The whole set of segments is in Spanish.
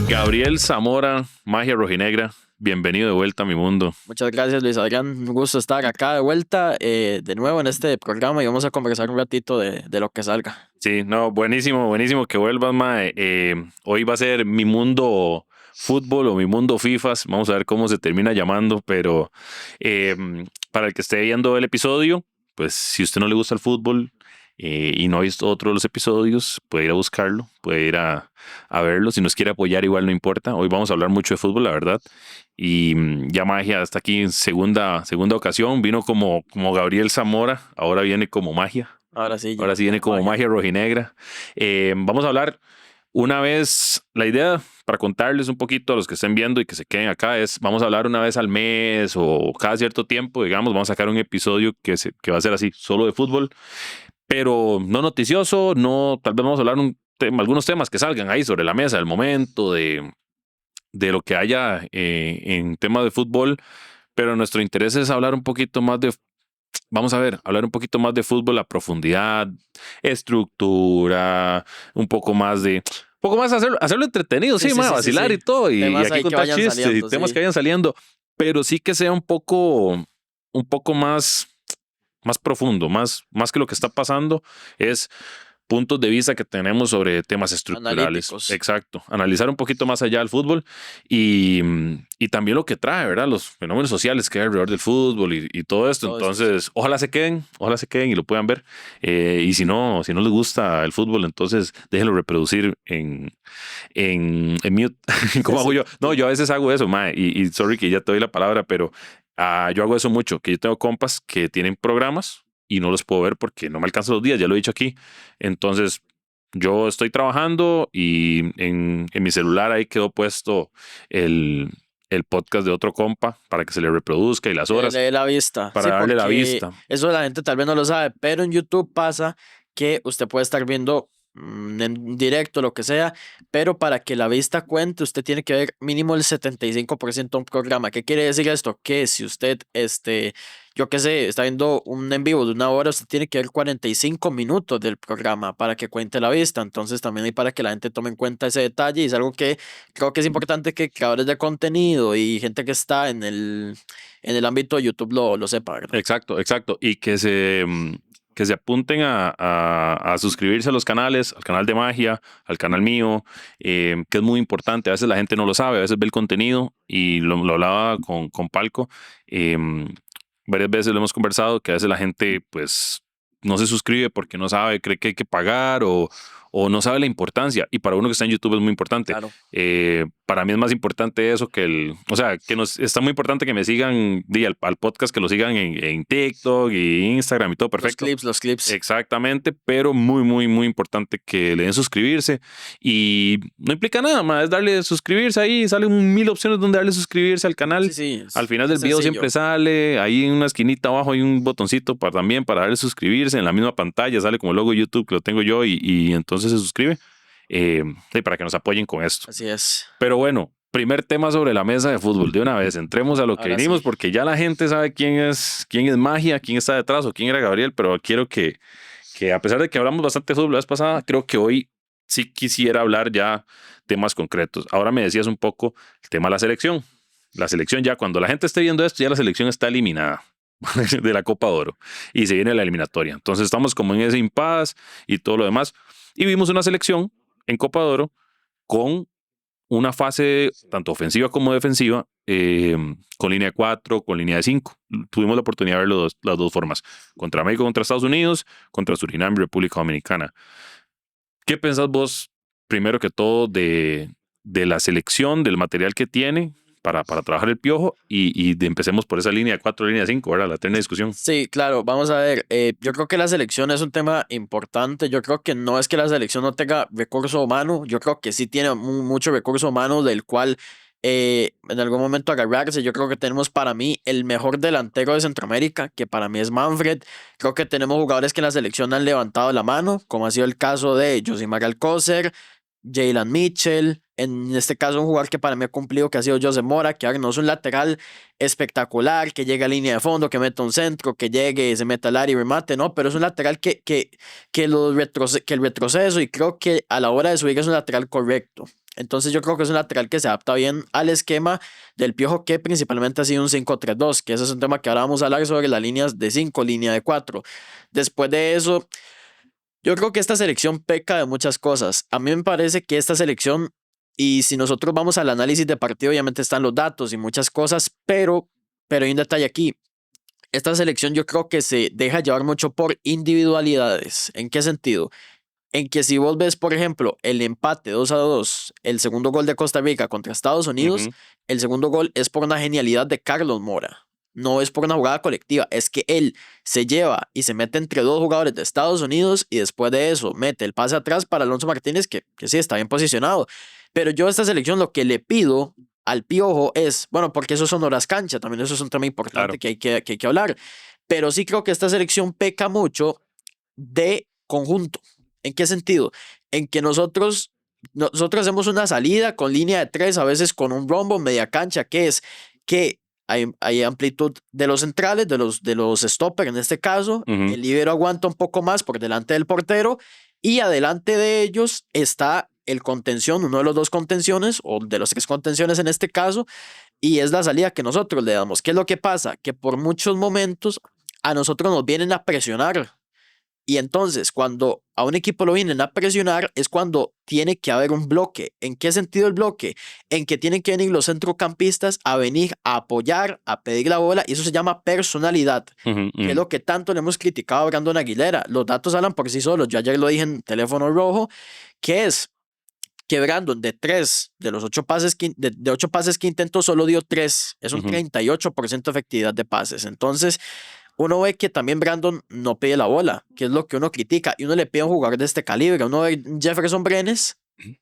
Gabriel Zamora, Magia Rojinegra, bienvenido de vuelta a mi mundo. Muchas gracias, Luis Adrián. Un gusto estar acá de vuelta de nuevo en este programa y vamos a conversar un ratito de lo que salga. Sí, no, buenísimo, buenísimo que vuelvas, mae. Hoy va a ser mi mundo fútbol o mi mundo FIFAs. Vamos a ver cómo se termina llamando, pero eh, para el que esté viendo el episodio, pues si a usted no le gusta el fútbol y no ha visto otro de los episodios, puede ir a buscarlo, puede ir a verlo. Si nos quiere apoyar, igual no importa. Hoy vamos a hablar mucho de fútbol, la verdad. Y ya Magia está aquí en segunda ocasión. Vino como Gabriel Zamora, ahora viene como Magia. Ahora sí, Ahora sí viene como Magia Rojinegra. Vamos a hablar una vez, la idea para contarles un poquito a los que estén viendo y que se queden acá es, vamos a hablar una vez al mes o cada cierto tiempo, digamos, vamos a sacar un episodio que va a ser así, solo de fútbol, pero no noticioso, no, tal vez vamos a hablar algunos temas que salgan ahí sobre la mesa del momento, de lo que haya en temas de fútbol, pero nuestro interés es hablar un poquito más vamos a ver, hablar un poquito más de fútbol a profundidad, estructura, un poco más hacerlo entretenido, sí, vacilar y todo, y temas aquí ahí que contar vayan chistes saliendo, y temas sí. que vayan saliendo, pero sí que sea un poco más profundo, más que lo que está pasando, es puntos de vista que tenemos sobre temas estructurales. Analíticos. Exacto. Analizar un poquito más allá del fútbol y también lo que trae, ¿verdad? Los fenómenos sociales que hay alrededor del fútbol y todo esto. Todo eso, Entonces, ojalá se queden y lo puedan ver. Y si no les gusta el fútbol, entonces déjenlo reproducir en mute. ¿Cómo hago yo? No, yo a veces hago eso, mae, y sorry que ya te doy la palabra, pero yo hago eso mucho, que yo tengo compas que tienen programas y no los puedo ver porque no me alcanzan los días, ya lo he dicho aquí. Entonces, yo estoy trabajando y en mi celular ahí quedó puesto el podcast de otro compa para que se le reproduzca y las horas, De la vista. para Sí, darle la porque vista. eso la gente tal vez no lo sabe, pero en YouTube pasa que usted puede estar viendo en directo, lo que sea, pero para que la vista cuente, usted tiene que ver mínimo el 75% de un programa. ¿Qué quiere decir esto? Que si usted, yo qué sé, está viendo un en vivo de 1 hora, usted tiene que ver 45 minutos del programa para que cuente la vista. Entonces también hay para que la gente tome en cuenta ese detalle y es algo que creo que es importante que creadores de contenido y gente que está en el ámbito de YouTube lo sepa, ¿verdad? Exacto, exacto. Y que se apunten a suscribirse a los canales, al canal de Magia, al canal mío, que es muy importante. A veces la gente no lo sabe, a veces ve el contenido y lo hablaba con Palco. eh, Varias veces lo hemos conversado, que a veces la gente pues no se suscribe porque no sabe, cree que hay que pagar o no sabe la importancia. Y para uno que está en YouTube es muy importante. Claro. Para mí es más importante eso o sea, está muy importante que me sigan al podcast, que lo sigan en TikTok y Instagram y todo perfecto. Los clips. Exactamente, pero muy, muy, muy importante que le den suscribirse y no implica nada más, es darle suscribirse ahí, salen 1000 opciones donde darle suscribirse al canal. Sí, sí, Al final es del video sencillo. siempre sale, ahí en una esquinita abajo hay un botoncito también para darle suscribirse, en la misma pantalla sale como el logo de YouTube que lo tengo yo y entonces se suscribe sí, para que nos apoyen con esto. Así es. Pero bueno, primer tema sobre la mesa de fútbol. De una vez, entremos a lo que Ahora vinimos sí. porque ya la gente sabe quién es Magia, quién está detrás o quién era Gabriel, pero quiero que a pesar de que hablamos bastante de fútbol la vez pasada, creo que hoy sí quisiera hablar ya temas concretos. Ahora me decías un poco el tema de la selección. La selección ya, cuando la gente esté viendo esto, ya la selección está eliminada de la Copa de Oro y se viene la eliminatoria. Entonces estamos como en ese impasse y todo lo demás. Y vimos una selección en Copa de Oro con una fase tanto ofensiva como defensiva, con línea de 4, con línea de 5. Tuvimos la oportunidad de ver las dos formas, contra México, contra Estados Unidos, contra Surinam y República Dominicana. ¿Qué pensás vos, primero que todo, de la selección, del material que tiene para trabajar el piojo empecemos por esa línea de 4, línea de 5, ¿verdad? La eterna discusión. Sí, claro, vamos a ver. Yo creo que la selección es un tema importante. Yo creo que no es que la selección no tenga recurso humano. Yo creo que sí tiene mucho recurso humano del cual en algún momento agarrarse. Yo creo que tenemos para mí el mejor delantero de Centroamérica, que para mí es Manfred. Creo que tenemos jugadores que en la selección han levantado la mano, como ha sido el caso de Josimar Alcácer, Jalen Mitchell, En este caso, un jugador que para mí ha cumplido, que ha sido José Mora, que ahora no es un lateral espectacular, que llegue a línea de fondo, que meta un centro, que llegue, se meta al área y remate, no, pero es un lateral que el retroceso, y creo que a la hora de subir es un lateral correcto. Entonces yo creo que es un lateral que se adapta bien al esquema del Piojo, que principalmente ha sido un 5-3-2, que ese es un tema que ahora vamos a hablar sobre las líneas de 5, línea de 4. Después de eso, yo creo que esta selección peca de muchas cosas. A mí me parece que esta selección, y si nosotros vamos al análisis de partido, obviamente están los datos y muchas cosas, pero hay un detalle aquí. Esta selección yo creo que se deja llevar mucho por individualidades. ¿En qué sentido? En que si vos ves, por ejemplo, el empate 2-2, el segundo gol de Costa Rica contra Estados Unidos, el segundo gol es por una genialidad de Carlos Mora. No es por una jugada colectiva, es que él se lleva y se mete entre dos jugadores de Estados Unidos y después de eso mete el pase atrás para Alonso Martínez, que sí está bien posicionado. Pero yo a esta selección lo que le pido al Piojo es, bueno, porque eso son horas cancha, también eso es un tema importante Claro. que hay que hablar. Pero sí creo que esta selección peca mucho de conjunto. ¿En qué sentido? En que nosotros hacemos una salida con línea de 3, a veces con un rombo, media cancha, que es que hay amplitud de los centrales, de los stoppers en este caso. Ujú. El líbero aguanta un poco más por delante del portero y adelante de ellos está el contención, uno de los dos contenciones o de los tres contenciones en este caso, y es la salida que nosotros le damos. ¿Qué es lo que pasa? Que por muchos momentos a nosotros nos vienen a presionar. Y entonces, cuando a un equipo lo vienen a presionar, es cuando tiene que haber un bloque. ¿En qué sentido el bloque? En que tienen que venir los centrocampistas a venir a apoyar, a pedir la bola, y eso se llama personalidad, Ujú, que es ujú. lo que tanto le hemos criticado a Brandon Aguilera. Los datos hablan por sí solos. Yo ayer lo dije en teléfono rojo, que es que Brandon de los 8 pases de 8 pases que intentó, solo dio 3. Es un Ujú. 38% de efectividad de pases. Entonces, uno ve que también Brandon no pide la bola, que es lo que uno critica, y uno le pide a un jugador de este calibre. Uno ve Jefferson Brenes,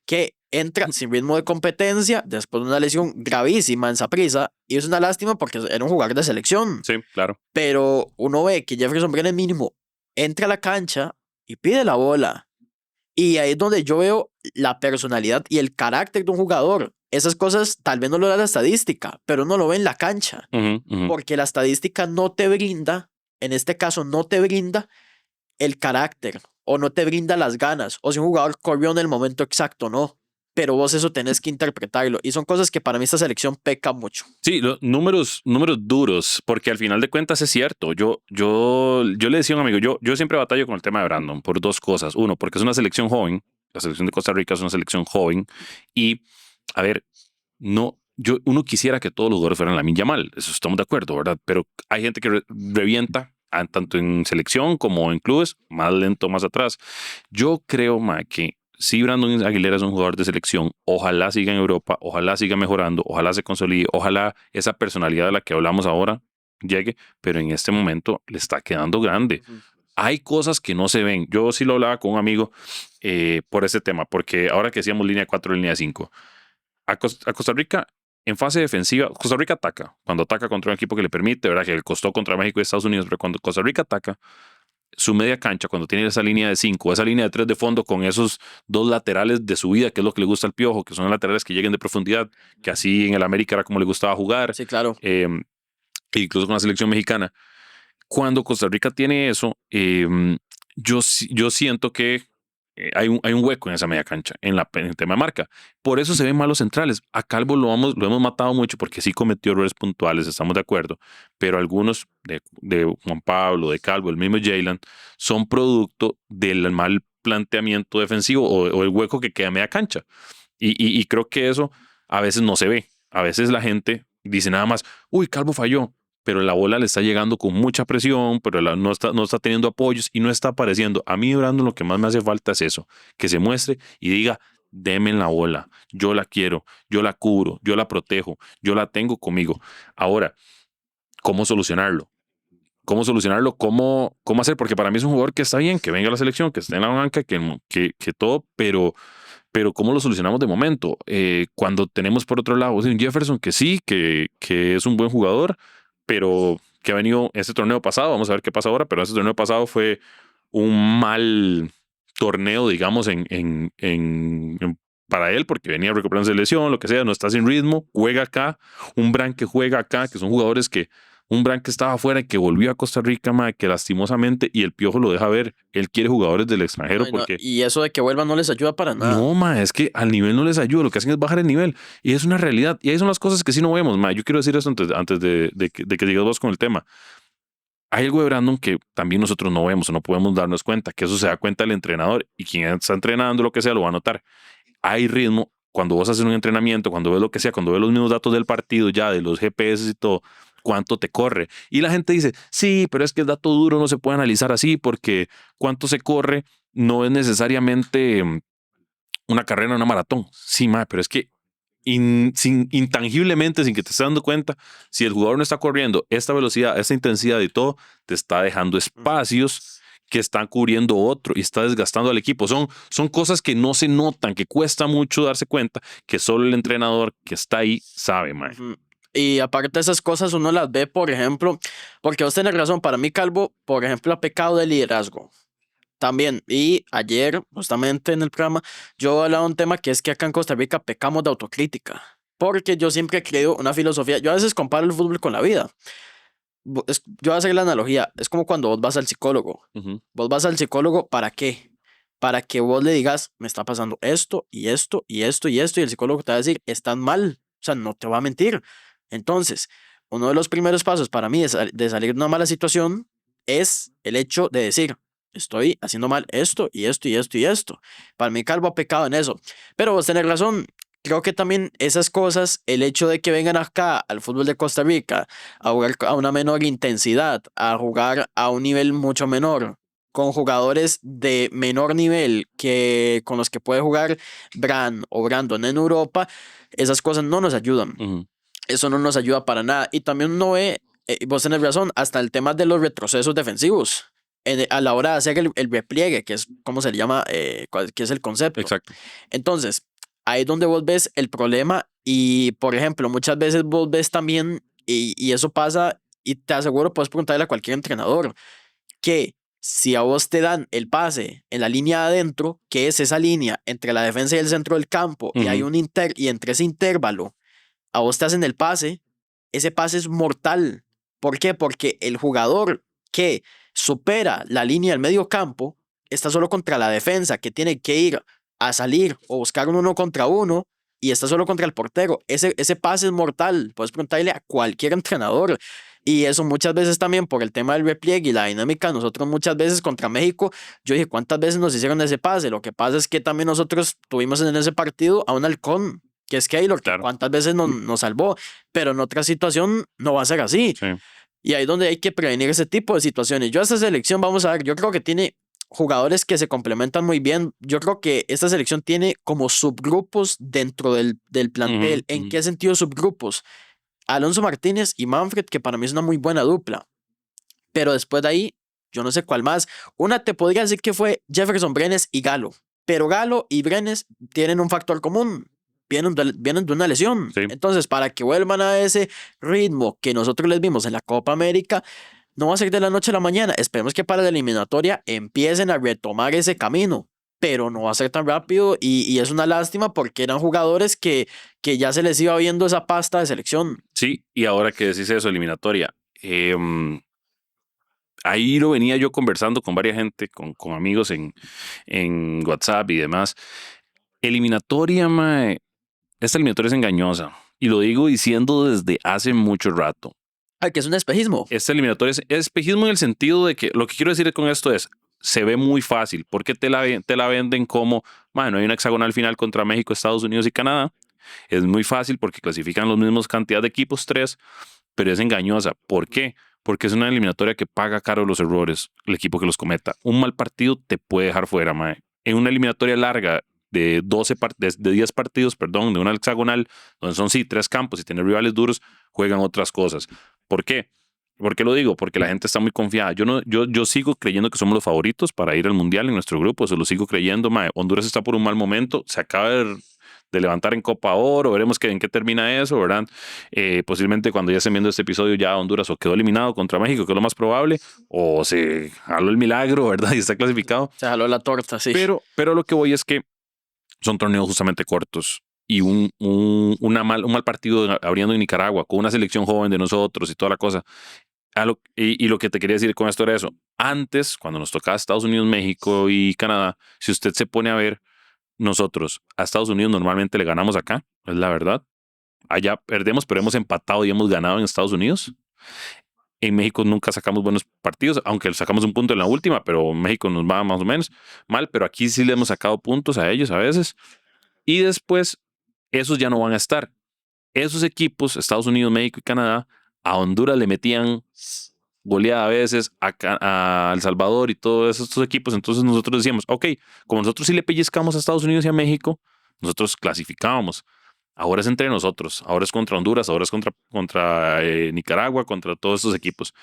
que entra sin ritmo de competencia después de una lesión gravísima en Saprissa, y es una lástima porque era un jugador de selección, Sí, claro. pero uno ve que Jefferson Brenes mínimo entra a la cancha y pide la bola. Y ahí es donde yo veo la personalidad y el carácter de un jugador. Esas cosas tal vez no lo da la estadística, pero uno lo ve en la cancha, Ujú, ujú. porque la estadística no te brinda, en este caso no te brinda el carácter o no te brinda las ganas o si un jugador corrió en el momento exacto, no. Pero vos eso tenés que interpretarlo y son cosas que para mí esta selección peca mucho. Sí, los números duros, porque al final de cuentas es cierto. Yo le decía a un amigo, yo siempre batallo con el tema de Brandon por dos cosas. Uno, porque es una selección joven, la selección de Costa Rica es una selección joven, y a ver, no, uno quisiera que todos los jugadores fueran Lamine Yamal, eso estamos de acuerdo, ¿verdad? Pero hay gente que revienta tanto en selección como en clubes, más lento, más atrás. Yo creo, ma, que si Brandon Aguilera es un jugador de selección, ojalá siga en Europa, ojalá siga mejorando, ojalá se consolide, ojalá esa personalidad de la que hablamos ahora llegue, pero en este momento le está quedando grande. Ujú. Hay cosas que no se ven. Yo sí lo hablaba con un amigo por ese tema, porque ahora que decíamos línea 4, línea 5, a Costa Rica en fase defensiva, Costa Rica ataca, cuando ataca contra un equipo que le permite, ¿verdad? Que le costó contra México y Estados Unidos, pero cuando Costa Rica ataca, su media cancha, cuando tiene esa línea de 5, esa línea de 3 de fondo con esos dos laterales de subida, que es lo que le gusta al Piojo, que son laterales que lleguen de profundidad, que así en el América era como le gustaba jugar, Sí, claro. eh, incluso con la selección mexicana. Cuando Costa Rica tiene eso, yo siento que hay un hueco en esa media cancha, en el tema de marca. Por eso se ven malos centrales. A Calvo lo hemos matado mucho porque sí cometió errores puntuales, estamos de acuerdo, pero algunos de Juan Pablo, de Calvo, el mismo Jaylan, son producto del mal planteamiento defensivo o el hueco que queda en media cancha. Y creo que eso a veces no se ve. A veces la gente dice nada más, uy, Calvo falló, pero la bola le está llegando con mucha presión, pero no está teniendo apoyos y no está apareciendo. A mí, Brandon, lo que más me hace falta es eso, que se muestre y diga, deme la bola, yo la quiero, yo la cubro, yo la protejo, yo la tengo conmigo. Ahora, ¿cómo solucionarlo? ¿Cómo solucionarlo? ¿Cómo hacer? Porque para mí es un jugador que está bien, que venga a la selección, que esté en la banca, que todo, pero ¿cómo lo solucionamos de momento? Cuando tenemos por otro lado un Jefferson que sí, que es un buen jugador, pero que ha venido este torneo pasado, vamos a ver qué pasa ahora, pero este torneo pasado fue un mal torneo, digamos, en para él, porque venía recuperándose de lesión, lo que sea, no está sin ritmo, juega acá, un Bran que juega acá, que son jugadores que, un Bran que estaba afuera y que volvió a Costa Rica, mae, que lastimosamente, y el Piojo lo deja ver, él quiere jugadores del extranjero porque... Y eso de que vuelvan no les ayuda para nada. No, ma, es que al nivel no les ayuda, lo que hacen es bajar el nivel y es una realidad y ahí son las cosas que sí no vemos, ma. Yo quiero decir eso antes de que digas vos con el tema. Hay algo de Brandon que también nosotros no vemos o no podemos darnos cuenta, que eso se da cuenta el entrenador y quien está entrenando lo que sea lo va a notar. Hay ritmo cuando vos haces un entrenamiento, cuando ves lo que sea, cuando ves los mismos datos del partido ya, de los GPS y todo, cuánto te corre. Y la gente dice, sí, pero es que el dato duro no se puede analizar así porque cuánto se corre no es necesariamente una carrera, una maratón. Sí, ma, pero es que intangiblemente, sin que te estés dando cuenta, si el jugador no está corriendo esta velocidad, esta intensidad y todo, te está dejando espacios que están cubriendo otro y está desgastando al equipo. Son cosas que no se notan, que cuesta mucho darse cuenta, que solo el entrenador que está ahí sabe, man. Y aparte de esas cosas, uno las ve, por ejemplo, porque vos tenés razón, para mí Calvo, por ejemplo, ha pecado de liderazgo. También, y ayer, justamente en el programa, yo hablaba de un tema que es que acá en Costa Rica pecamos de autocrítica. Porque yo siempre he creído una filosofía, yo a veces comparo el fútbol con la vida. Yo voy a hacer la analogía, es como cuando vos vas al psicólogo. Vos vas al psicólogo, ¿para qué? Para que vos le digas, me está pasando esto y esto y esto y esto, y el psicólogo te va a decir, estás mal, o sea, no te va a mentir. Entonces, uno de los primeros pasos para mí de salir de una mala situación es el hecho de decir, estoy haciendo mal esto y esto y esto y esto. Para mí Calvo ha pecado en eso. Pero vos tenés razón. Creo que también esas cosas, el hecho de que vengan acá al fútbol de Costa Rica a jugar a una menor intensidad, a jugar a un nivel mucho menor, con jugadores de menor nivel que con los que puede jugar Bran o Brandon en Europa, esas cosas no nos ayudan. Eso no nos ayuda para nada. Y también uno ve, vos tenés razón, hasta el tema de los retrocesos defensivos. A la hora de hacer el repliegue, que es como se le llama, que es el concepto. Exacto. Entonces, ahí es donde vos ves el problema y, por ejemplo, muchas veces vos ves también, y eso pasa, y te aseguro, puedes preguntarle a cualquier entrenador, que si a vos te dan el pase en la línea de adentro, que es esa línea entre la defensa y el centro del campo, y hay y entre ese intervalo, a vos te hacen el pase, ese pase es mortal. ¿Por qué? Porque el jugador que supera la línea del medio campo está solo contra la defensa, que tiene que ir a salir o buscar un 1 contra 1 y está solo contra el portero. Ese pase es mortal. Puedes preguntarle a cualquier entrenador. Y eso muchas veces también por el tema del repliegue y la dinámica, nosotros muchas veces contra México, yo dije, ¿cuántas veces nos hicieron ese pase? Lo que pasa es que también nosotros tuvimos en ese partido a un halcón, que es Keylor, claro, cuántas veces nos salvó, pero en otra situación no va a ser así. Sí. Y ahí es donde hay que prevenir ese tipo de situaciones. Yo a esta selección, vamos a ver, yo creo que tiene jugadores que se complementan muy bien. Yo creo que esta selección tiene como subgrupos dentro del plantel. ¿En qué sentido subgrupos? Alonso Martínez y Manfred, que para mí es una muy buena dupla. Pero después de ahí, yo no sé cuál más. Una te podría decir que fue Jefferson Brenes y Galo. Pero Galo y Brenes tienen un factor común. Vienen de una lesión. Sí. Entonces, para que vuelvan a ese ritmo que nosotros les vimos en la Copa América, no va a ser de la noche a la mañana. Esperemos que para la eliminatoria empiecen a retomar ese camino, pero no va a ser tan rápido y es una lástima porque eran jugadores que ya se les iba viendo esa pasta de selección. Sí, y ahora que decís eso, eliminatoria, ahí lo venía yo conversando con varias gente, con amigos en WhatsApp y demás. Eliminatoria, mae, esta eliminatoria es engañosa y lo digo diciendo desde hace mucho rato. Ay, que es un espejismo. Esta eliminatoria es espejismo en el sentido de que lo que quiero decir con esto es, se ve muy fácil porque te la venden como, bueno, hay una hexagonal final contra México, Estados Unidos y Canadá. Es muy fácil porque clasifican los mismos cantidad de equipos, 3, pero es engañosa. ¿Por qué? Porque es una eliminatoria que paga caro los errores, el equipo que los cometa. Un mal partido te puede dejar fuera, mae. En una eliminatoria larga de 10 partidos, perdón, de una hexagonal, donde son 3 campos y tienen rivales duros, juegan otras cosas. ¿Por qué? ¿Por qué lo digo? Porque la gente está muy confiada. Yo sigo creyendo que somos los favoritos para ir al Mundial en nuestro grupo. Se lo sigo creyendo, mae. Honduras está por un mal momento. Se acaba de levantar en Copa Oro. Veremos en qué termina eso, ¿verdad? Posiblemente cuando ya estén viendo este episodio ya Honduras o quedó eliminado contra México, que es lo más probable, o se jaló el milagro, ¿verdad? Y está clasificado. Se jaló la torta, sí. Pero lo que voy es que son torneos justamente cortos. Y un mal partido abriendo en Nicaragua con una selección joven de nosotros y toda la cosa. Y lo que te quería decir con esto era eso. Antes, cuando nos tocaba Estados Unidos, México y Canadá, si usted se pone a ver, nosotros a Estados Unidos normalmente le ganamos acá, es la verdad. Allá perdemos, pero hemos empatado y hemos ganado en Estados Unidos. En México nunca sacamos buenos partidos, aunque sacamos un punto en la última, pero México nos va más o menos mal, pero aquí sí le hemos sacado puntos a ellos a veces. Y después, esos ya no van a estar. Esos equipos, Estados Unidos, México y Canadá, a Honduras le metían goleada a veces, a El Salvador y todos estos equipos. Entonces nosotros decíamos, ok, como nosotros sí le pellizcamos a Estados Unidos y a México, nosotros clasificábamos. Ahora es entre nosotros, ahora es contra Honduras, ahora es contra Nicaragua, contra todos estos equipos.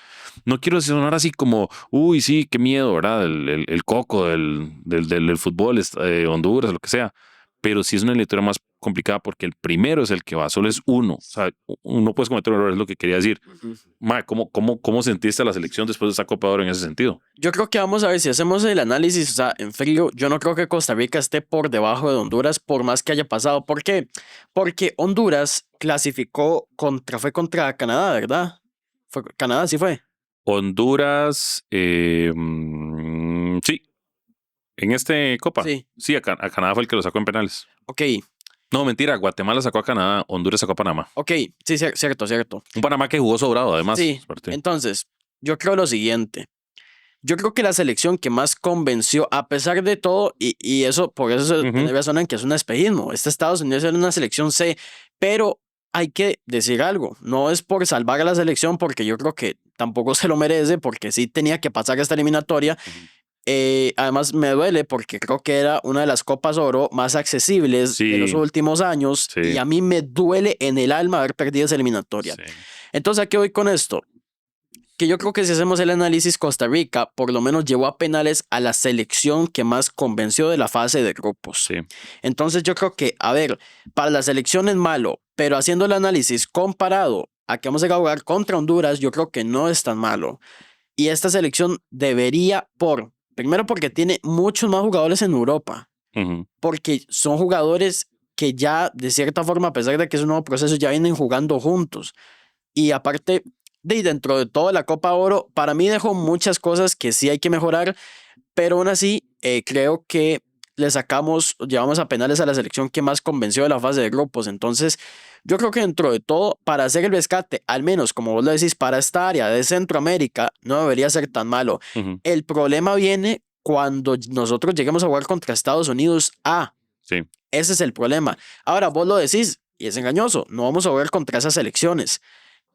No quiero sonar así como, uy, sí, qué miedo, ¿verdad? El coco del fútbol, Honduras, lo que sea. Pero sí es una eliminatoria más complicada porque el primero es el que va, solo es uno. O sea, uno puede cometer un error, es lo que quería decir. Ma, ¿cómo sentiste la selección después de esa Copa de Oro en ese sentido? Yo creo que vamos a ver si hacemos el análisis, o sea, en frío, yo no creo que Costa Rica esté por debajo de Honduras por más que haya pasado. ¿Por qué? Porque Honduras clasificó fue contra Canadá, ¿verdad? Canadá, sí fue. Honduras, sí, en este Copa. Sí. Sí, a Canadá fue el que lo sacó en penales. Ok, No, mentira, Guatemala sacó a Canadá, Honduras sacó a Panamá. ok, sí, cierto. Un Panamá que jugó sobrado, además. Sí, entonces, yo creo lo siguiente. Yo creo que la selección que más convenció, a pesar de todo, y eso, por eso tiene razón en que es un espejismo. Estados Unidos era una selección C, pero hay que decir algo. No es por salvar a la selección, porque yo creo que tampoco se lo merece, porque sí tenía que pasar esta eliminatoria. Además, me duele porque creo que era una de las Copas Oro más accesibles de los últimos años, y a mí me duele en el alma haber perdido esa eliminatoria. Entonces, ¿a qué voy con esto? Que yo creo que si hacemos el análisis, Costa Rica por lo menos llevó a penales a la selección que más convenció de la fase de grupos. Entonces yo creo que, a ver, para la selección es malo, pero haciendo el análisis comparado a que vamos a jugar contra Honduras, yo creo que no es tan malo. Y esta selección debería, primero porque tiene muchos más jugadores en Europa, porque son jugadores que ya de cierta forma, a pesar de que es un nuevo proceso, ya vienen jugando juntos. Y aparte, dentro de toda la Copa Oro, para mí dejó muchas cosas que sí hay que mejorar, pero aún así creo que llevamos a penales a la selección que más convenció de la fase de grupos. Entonces, yo creo que dentro de todo, para hacer el rescate, al menos como vos lo decís, para esta área de Centroamérica, no debería ser tan malo. El problema viene cuando nosotros lleguemos a jugar contra Estados Unidos A. Ese es el problema. Ahora, vos lo decís, y es engañoso, no vamos a jugar contra esas selecciones.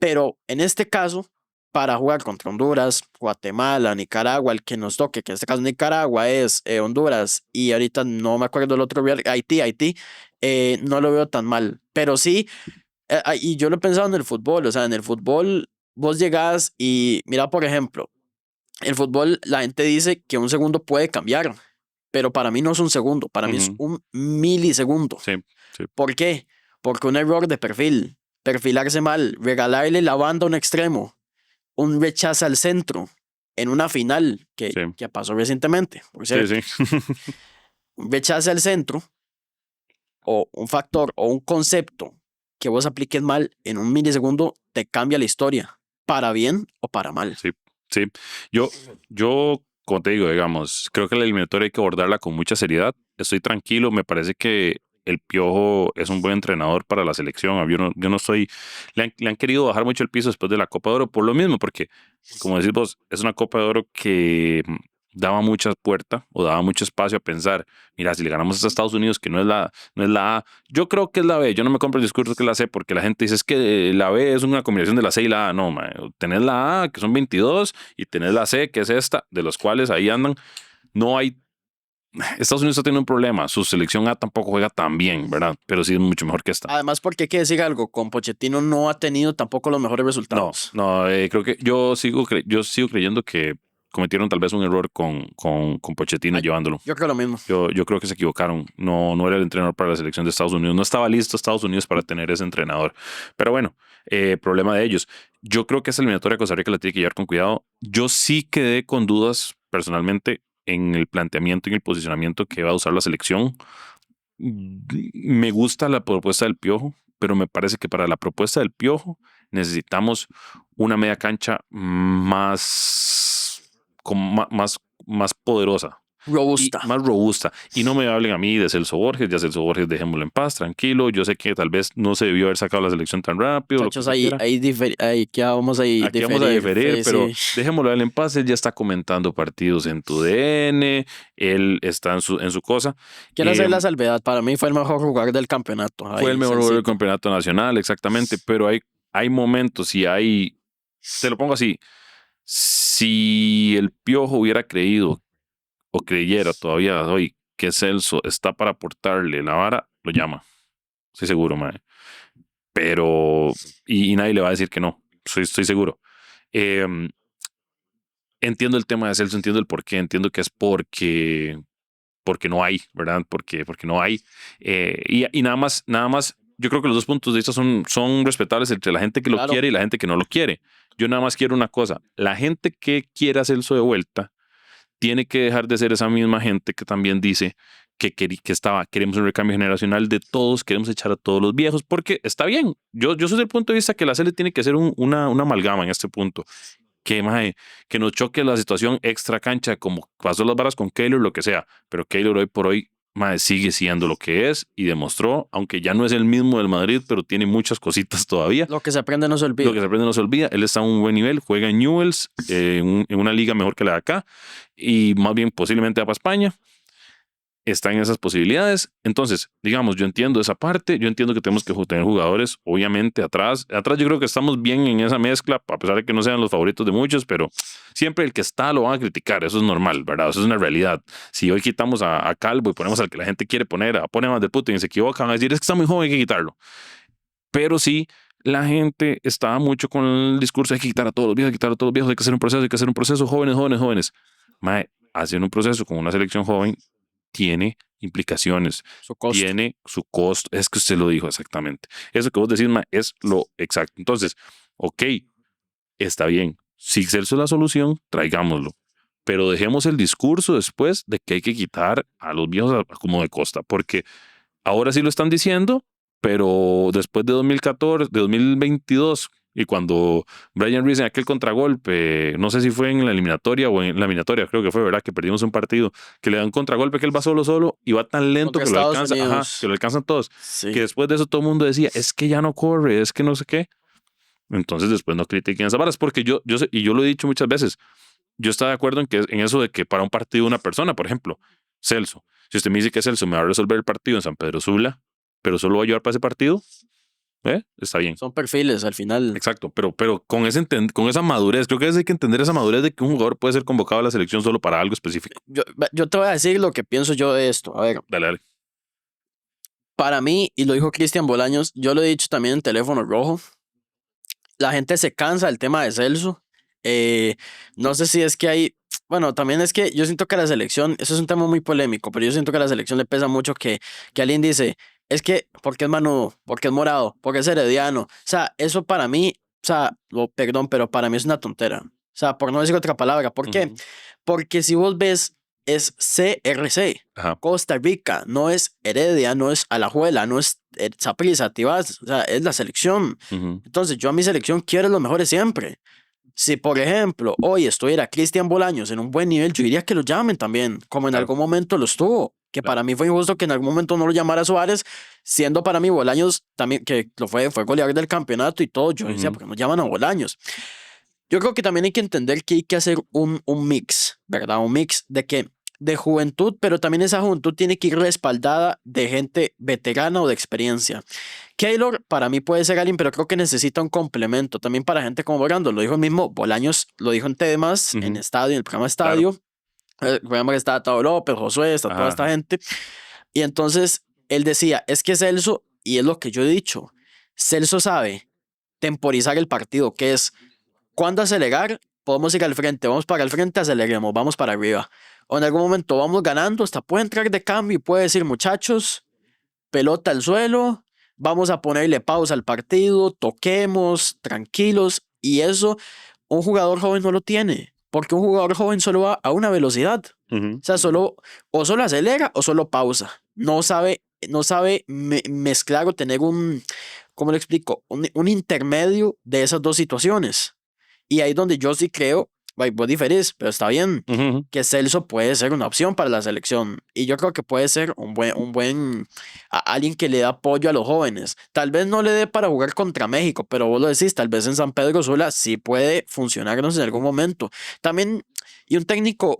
Pero en este caso, para jugar contra Honduras, Guatemala, Nicaragua, el que nos toque, que en este caso Nicaragua es Honduras, y ahorita no me acuerdo el otro, Haití, no lo veo tan mal. Pero sí, y yo lo he pensado en el fútbol, o sea, en el fútbol vos llegás y mira, por ejemplo, el fútbol, la gente dice que un segundo puede cambiar, pero para mí no es un segundo, para mí es un milisegundo. ¿Por qué? Porque un error de perfilarse mal, regalarle la banda a un extremo, un rechazo al centro en una final que pasó recientemente, por cierto. Un rechazo al centro o un factor o un concepto que vos apliques mal en un milisegundo te cambia la historia, para bien o para mal. Sí. Yo, como te digo, digamos, creo que la eliminatoria hay que abordarla con mucha seriedad. Estoy tranquilo, me parece que el Piojo es un buen entrenador para la selección. Yo no estoy. Le han querido bajar mucho el piso después de la Copa de Oro por lo mismo, porque, como decís vos, es una Copa de Oro que daba mucha puerta o daba mucho espacio a pensar, mira, si le ganamos a Estados Unidos, que no es la A, yo creo que es la B. Yo no me compro el discurso que es la C, porque la gente dice es que la B es una combinación de la C y la A. No, man, tenés la A, que son 22, y tenés la C, que es esta, de los cuales ahí andan. No hay. Estados Unidos tiene un problema. Su selección A tampoco juega tan bien, ¿verdad? Pero sí es mucho mejor que esta. Además, porque hay que decir algo, con Pochettino no ha tenido tampoco los mejores resultados. No, creo que yo sigo creyendo que cometieron tal vez un error con Pochettino llevándolo. Yo creo lo mismo. Yo creo que se equivocaron. No era el entrenador para la selección de Estados Unidos. No estaba listo Estados Unidos para tener ese entrenador. Pero bueno, problema de ellos. Yo creo que esa eliminatoria de Costa Rica la tiene que llevar con cuidado. Yo sí quedé con dudas personalmente en el planteamiento y en el posicionamiento que va a usar la selección. Me gusta la propuesta del Piojo, pero me parece que para la propuesta del Piojo necesitamos una media cancha más poderosa y Robusta. más robusta. Y no me hablen a mí de Celso Borges, ya Celso Borges dejémoslo en paz, tranquilo. Yo sé que tal vez no se debió haber sacado la selección tan rápido. Muchachos, lo que se ahí, quiera. aquí vamos a Aquí vamos a diferir, Sí, pero sí. dejémoslo a él en paz. Él ya está comentando partidos en tu DN, él está en su cosa. Quiero hacer la salvedad. Para mí fue el mejor jugador del campeonato. Fue el Ahí, mejor jugador del sencillo. campeonato nacional, exactamente, pero hay momentos y te lo pongo así, si el Piojo hubiera creído o creyera todavía hoy que Celso está para aportarle la vara, lo llama, estoy seguro, mae. Pero, y nadie le va a decir que no, estoy seguro. Eh, Entiendo el tema de Celso, entiendo el por qué, entiendo que es porque no hay, ¿verdad? Porque no hay. Y nada más, yo creo que los dos puntos de vista son respetables entre la gente que lo Claro. quiere y la gente que no lo quiere. Yo nada más quiero una cosa, la gente que quiera Celso de vuelta tiene que dejar de ser esa misma gente que también dice queremos un recambio generacional de todos, queremos echar a todos los viejos, porque está bien. Yo soy del punto de vista que la CL tiene que ser una amalgama en este punto. Mae, que nos choque la situación extra cancha, como pasó las varas con Keylor, lo que sea. Pero Keylor hoy por hoy, mae, sigue siendo lo que es y demostró, aunque ya no es el mismo del Madrid, pero tiene muchas cositas todavía. Lo que se aprende no se olvida. Lo que se aprende no se olvida. Él está a un buen nivel, juega en Newell's, en una liga mejor que la de acá, y más bien posiblemente va para España. Está en esas posibilidades. Entonces, digamos, yo entiendo esa parte, yo entiendo que tenemos que tener jugadores, obviamente, atrás. Atrás yo creo que estamos bien en esa mezcla, a pesar de que no sean los favoritos de muchos, pero siempre el que está lo van a criticar, eso es normal, ¿verdad? Eso es una realidad. Si hoy quitamos a Calvo y ponemos al que la gente quiere poner, pone más de Putin y se equivocan, van a decir, es que está muy joven, hay que quitarlo. Pero sí, la gente estaba mucho con el discurso, hay que quitar a todos los viejos, hay que quitar a todos los viejos, hay que hacer un proceso, jóvenes, jóvenes, jóvenes. Mae, hacer un proceso con una selección joven tiene implicaciones, Su costo. tiene su costo. Es que usted lo dijo exactamente. Eso que vos decís, ma, es lo exacto. Entonces, ok, está bien. Si Celso es la solución, traigámoslo. Pero dejemos el discurso después de que hay que quitar a los viejos como de costa, porque ahora sí lo están diciendo, pero después de 2014, de 2022, y cuando Brian Reese en aquel contragolpe, no sé si fue en la eliminatoria o en la eliminatoria, creo que fue, ¿verdad? Que perdimos un partido, que le dan un contragolpe que él va solo y va tan lento Contra que lo Estados alcanza, Unidos. que lo alcanzan todos, Sí. que después de eso todo el mundo decía, es que ya no corre, es que no sé qué. Entonces después no critiquen esas varas, porque yo sé, y yo lo he dicho muchas veces, yo estoy de acuerdo en eso de que para un partido una persona, por ejemplo, Celso, si usted me dice que Celso me va a resolver el partido en San Pedro Sula, pero solo va a ayudar para ese partido, está bien. Son perfiles al final. Exacto, pero con esa madurez, creo que hay que entender esa madurez de que un jugador puede ser convocado a la selección solo para algo específico. Yo te voy a decir lo que pienso yo de esto. A ver, Dale. para mí, y lo dijo Cristian Bolaños, yo lo he dicho también en Teléfono Rojo, la gente se cansa del tema de Celso. No sé si es que hay, bueno, también es que yo siento que a la selección, eso es un tema muy polémico, pero yo siento que a la selección le pesa mucho que alguien dice, es que, porque es manudo, porque es morado, porque es herediano. O sea, eso para mí, o sea, perdón, pero para mí es una tontera. O sea, por no decir otra palabra. ¿Por qué? Porque si vos ves, es CRC, Ajá. Costa Rica, no es Heredia, no es Alajuela, no es Saprissa, Tibás, o sea, es la selección. Entonces, yo a mi selección quiero los mejores siempre. Si, por ejemplo, hoy estuviera Cristian Bolaños en un buen nivel, yo diría que lo llamen también, como en Claro. algún momento lo estuvo. Que para mí fue injusto que en algún momento no lo llamara Suárez, siendo para mí Bolaños también, que fue goleador del campeonato y todo. Yo decía, ¿por qué no llaman a Bolaños? Yo creo que también hay que entender que hay que hacer un mix, ¿verdad? Un mix de juventud, pero también esa juventud tiene que ir respaldada de gente veterana o de experiencia. Keylor para mí puede ser alguien, pero creo que necesita un complemento también para gente como Brando. Lo dijo el mismo Bolaños, lo dijo en Temas, en Estadio, en el programa Estadio. Claro. El programa que está Tao López, Josué, está toda esta gente. Y entonces él decía, es que Celso, y es lo que yo he dicho, Celso sabe temporizar el partido, que es cuando acelerar, podemos ir al frente, vamos para el frente, aceleremos, vamos para arriba. O en algún momento vamos ganando, hasta puede entrar de cambio y puede decir, muchachos, pelota al suelo, vamos a ponerle pausa al partido, toquemos, tranquilos. Y eso un jugador joven no lo tiene, porque un jugador joven solo va a una velocidad. O sea, solo acelera o solo pausa. No sabe mezclar o tener ¿cómo le explico? Un intermedio de esas dos situaciones. Y ahí es donde yo sí creo, vos diferís, pero está bien, que Celso puede ser una opción para la selección. Y yo creo que puede ser alguien que le da apoyo a los jóvenes. Tal vez no le dé para jugar contra México, pero vos lo decís, tal vez en San Pedro Sula sí puede funcionarnos en algún momento. También, y un técnico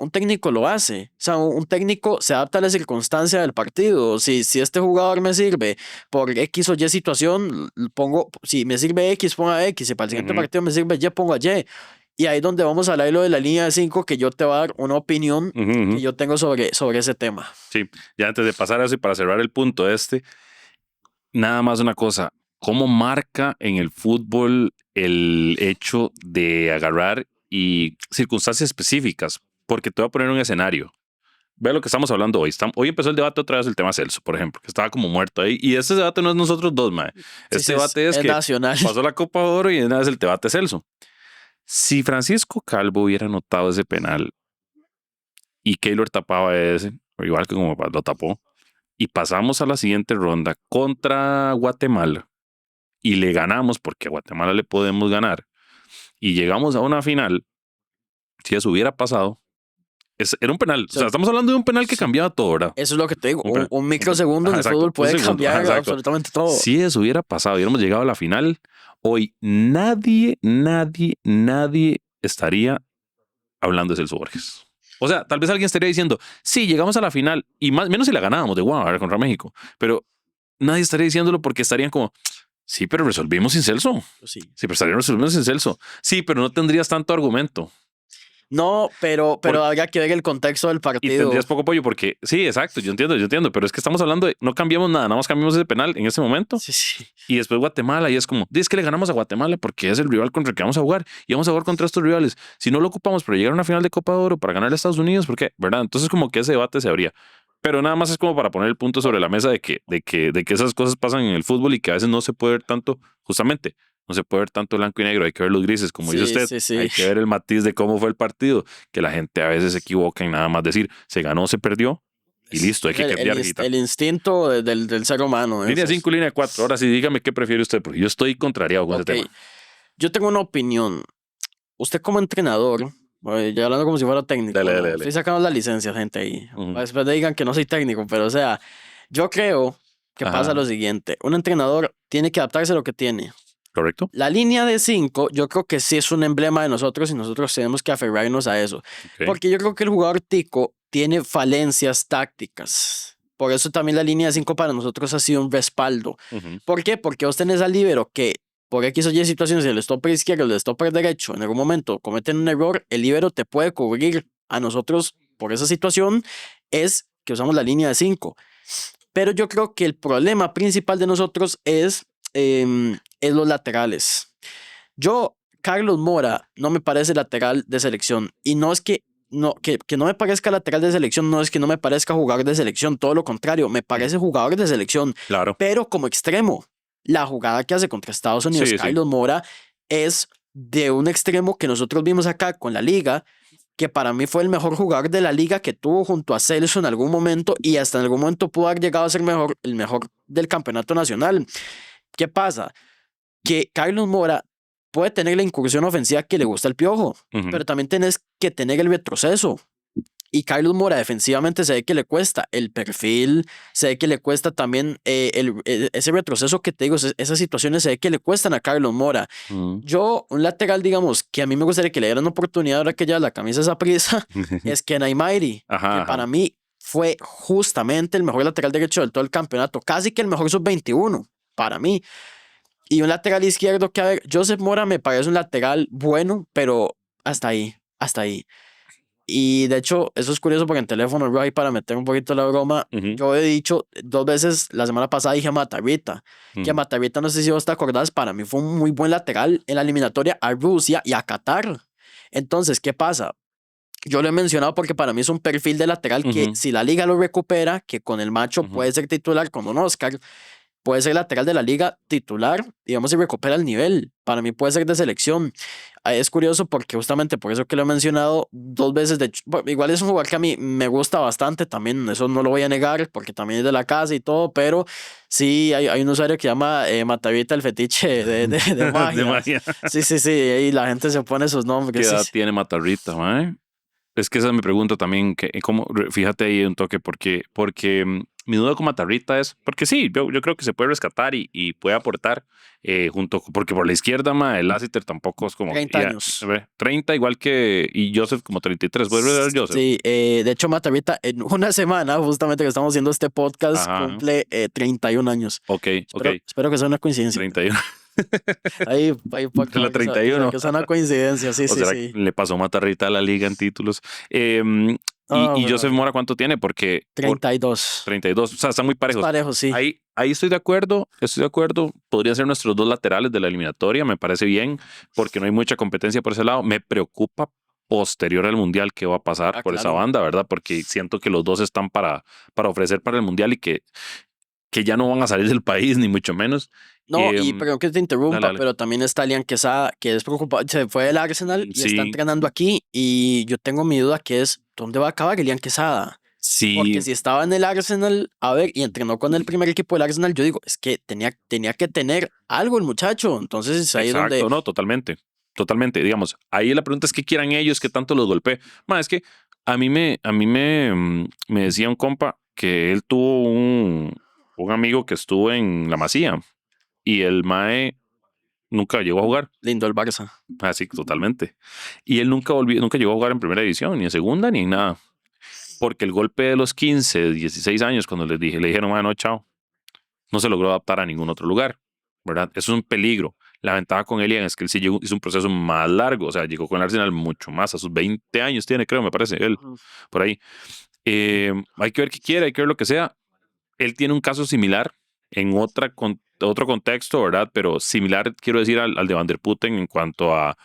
lo hace. O sea, un técnico se adapta a la circunstancia del partido. Si este jugador me sirve por X o Y situación, si me sirve X, ponga X, si para el siguiente partido me sirve Y, pongo Y. Y ahí es donde vamos a hablar lo de la línea de 5, que yo te voy a dar una opinión que yo tengo sobre ese tema. Sí, ya antes de pasar a eso y para cerrar el punto nada más una cosa, ¿cómo marca en el fútbol el hecho de agarrar y circunstancias específicas? Porque te voy a poner un escenario. Ve lo que estamos hablando hoy. Hoy empezó el debate otra vez el tema Celso, por ejemplo, que estaba como muerto ahí. Y este debate no es nosotros dos, mae. Este debate es que nacional. Pasó la Copa de Oro y nada es el debate Celso. Si Francisco Calvo hubiera anotado ese penal y Keylor tapaba ese, o igual que como lo tapó, y pasamos a la siguiente ronda contra Guatemala y le ganamos porque a Guatemala le podemos ganar y llegamos a una final, si eso hubiera pasado, era un penal. O sea, estamos hablando de un penal que cambiaba todo, ¿verdad? Eso es lo que te digo. Un microsegundo en el fútbol puede cambiar absolutamente todo. Si eso hubiera pasado y hubiéramos llegado a la final, hoy nadie estaría hablando de Celso Borges. O sea, tal vez alguien estaría diciendo, sí, llegamos a la final y menos si la ganábamos de Guadalajara contra México, pero nadie estaría diciéndolo porque estarían como, sí, pero resolvimos sin Celso. Sí, pero estarían resolviendo sin Celso. Sí, pero no tendrías tanto argumento. No, pero habría que ver el contexto del partido. Y tendrías poco apoyo porque, sí, exacto, yo entiendo, pero es que estamos hablando de, no cambiamos nada más cambiamos ese penal en ese momento. Sí. Y después Guatemala, y es como, dices que le ganamos a Guatemala porque es el rival contra el que vamos a jugar, y vamos a jugar contra estos rivales. Si no lo ocupamos para llegar a una final de Copa de Oro, para ganar a Estados Unidos, ¿por qué? ¿Verdad? Entonces como que ese debate se abría. Pero nada más es como para poner el punto sobre la mesa de que esas cosas pasan en el fútbol y que a veces no se puede ver tanto, justamente, no se puede ver tanto blanco y negro, hay que ver los grises, como dice usted, hay que ver el matiz de cómo fue el partido, que la gente a veces se equivoca en nada más decir, se ganó, se perdió, y listo, hay que cambiar. El instinto del ser humano. Línea 5, línea 4, ahora sí, dígame qué prefiere usted, porque yo estoy contrariado con ese tema. Yo tengo una opinión. Usted como entrenador, ya hablando como si fuera técnico, dale. Estoy sacando la licencia, gente, ahí. Después de digan que no soy técnico, pero o sea, yo creo que pasa lo siguiente, un entrenador tiene que adaptarse a lo que tiene. Correcto. La línea de 5, yo creo que sí es un emblema de nosotros y nosotros tenemos que aferrarnos a eso. Okay. Porque yo creo que el jugador tico tiene falencias tácticas. Por eso también la línea de 5 para nosotros ha sido un respaldo. ¿Por qué? Porque vos tenés al líbero que por X o Y situaciones, el stopper izquierdo, el stopper derecho, en algún momento cometen un error, el líbero te puede cubrir. A nosotros, por esa situación, es que usamos la línea de 5. Pero yo creo que el problema principal de nosotros es los laterales. Carlos Mora no me parece lateral de selección. Y no es que no me parezca lateral de selección, no es que no me parezca jugador de selección, todo lo contrario, me parece jugador de selección. Claro. Pero como extremo, la jugada que hace contra Estados Unidos, Carlos Mora, es de un extremo que nosotros vimos acá con la liga, que para mí fue el mejor jugador de la liga que tuvo junto a Celso en algún momento y hasta en algún momento pudo haber llegado a ser el mejor del campeonato nacional. ¿Qué pasa? Que Carlos Mora puede tener la incursión ofensiva que le gusta al Piojo, pero también tenés que tener el retroceso. Y Carlos Mora defensivamente se ve que le cuesta el perfil, se ve que le cuesta también ese retroceso que te digo, esas situaciones se ve que le cuestan a Carlos Mora. Yo, un lateral, digamos, que a mí me gustaría que le dieran una oportunidad ahora que ya la camisa esa prisa, es Kenai Mairi, que para mí fue justamente el mejor lateral derecho del todo el campeonato, casi que el mejor sub-21, para mí. Y un lateral izquierdo que, a ver, Joseph Mora me parece un lateral bueno, pero hasta ahí. Y de hecho, eso es curioso porque en teléfono, ahí para meter un poquito la broma, yo he dicho 2 veces, la semana pasada dije a Matarrita, que a Matarrita, no sé si vos te acordás, para mí fue un muy buen lateral en la eliminatoria a Rusia y a Qatar. Entonces, ¿qué pasa? Yo lo he mencionado porque para mí es un perfil de lateral que si la liga lo recupera, que con el macho puede ser titular con un Oscar, puede ser lateral de la liga titular, digamos, si recupera el nivel. Para mí puede ser de selección. Es curioso porque justamente por eso que lo he mencionado 2 veces. Bueno, igual es un jugador que a mí me gusta bastante también, eso no lo voy a negar porque también es de la casa y todo, pero sí hay un usuario que llama Matavita el fetiche de De magia. magia. Sí, sí, sí, y la gente se pone sus ¿Qué nombres. Sí, edad sí. tiene Matarrita, mae? Es que esa es mi pregunta también, que fíjate ahí un toque, porque mi duda con Matarrita es, porque sí, yo creo que se puede rescatar y puede aportar porque por la izquierda, el Lassiter tampoco es como, 30 años. 30 igual que, y Joseph como 33, vuelve a ver Joseph. Sí, de hecho, Matavita en una semana, justamente que estamos haciendo este podcast, Ajá, cumple 31 años. ok, ok, Espero que sea una coincidencia. 31, Ahí de la para 31. que sea una coincidencia, sí, O sí, será sí. que le pasó Matarrita a la liga en títulos. Ah, Y Joseph Mora, ¿cuánto tiene? Porque por 32. 32, o sea, están muy Es parejos. parejo, sí. Ahí estoy de acuerdo, estoy de acuerdo. Podrían ser nuestros dos laterales de la eliminatoria, me parece bien, porque no hay mucha competencia por ese lado. Me preocupa posterior al Mundial qué va a pasar Ah, por esa claro. banda, ¿verdad? Porque siento que los dos están para ofrecer para el Mundial y que ya no van a salir del país, ni mucho menos. No, y Em, perdón que te dale, interrumpa, dale. pero también está Lian Quesada, que es preocupado, se fue del Arsenal y está Sí, entrenando aquí, y yo tengo mi duda que es, ¿dónde va a acabar Lian Quesada? Porque sí, si estaba en el Arsenal, a ver, y entrenó con el primer equipo del Arsenal, yo digo, es que tenía que tener algo el muchacho. Entonces ahí es donde exacto, no, totalmente, totalmente. Digamos, ahí la pregunta es qué quieran ellos, qué tanto los golpee. Es que me decía un compa que él tuvo un amigo que estuvo en la Masía y el Mae nunca llegó a jugar, lindo el Barça. así totalmente. Y él nunca llegó a jugar en primera división, ni en segunda, ni en nada. Porque el golpe de los 15, 16 años, cuando le dijeron, no, chao, no se logró adaptar a ningún otro lugar, ¿verdad? Eso es un peligro. La ventaja con Elian es que él sí hizo un proceso más largo, o sea, llegó con el Arsenal mucho más, a sus 20 años tiene, creo, me parece, él, Ujú. por ahí. Hay que ver qué quiere, hay que ver lo que sea. Él tiene un caso similar en otro contexto, ¿verdad? Pero similar, quiero decir, al de Van der Putten en cuanto a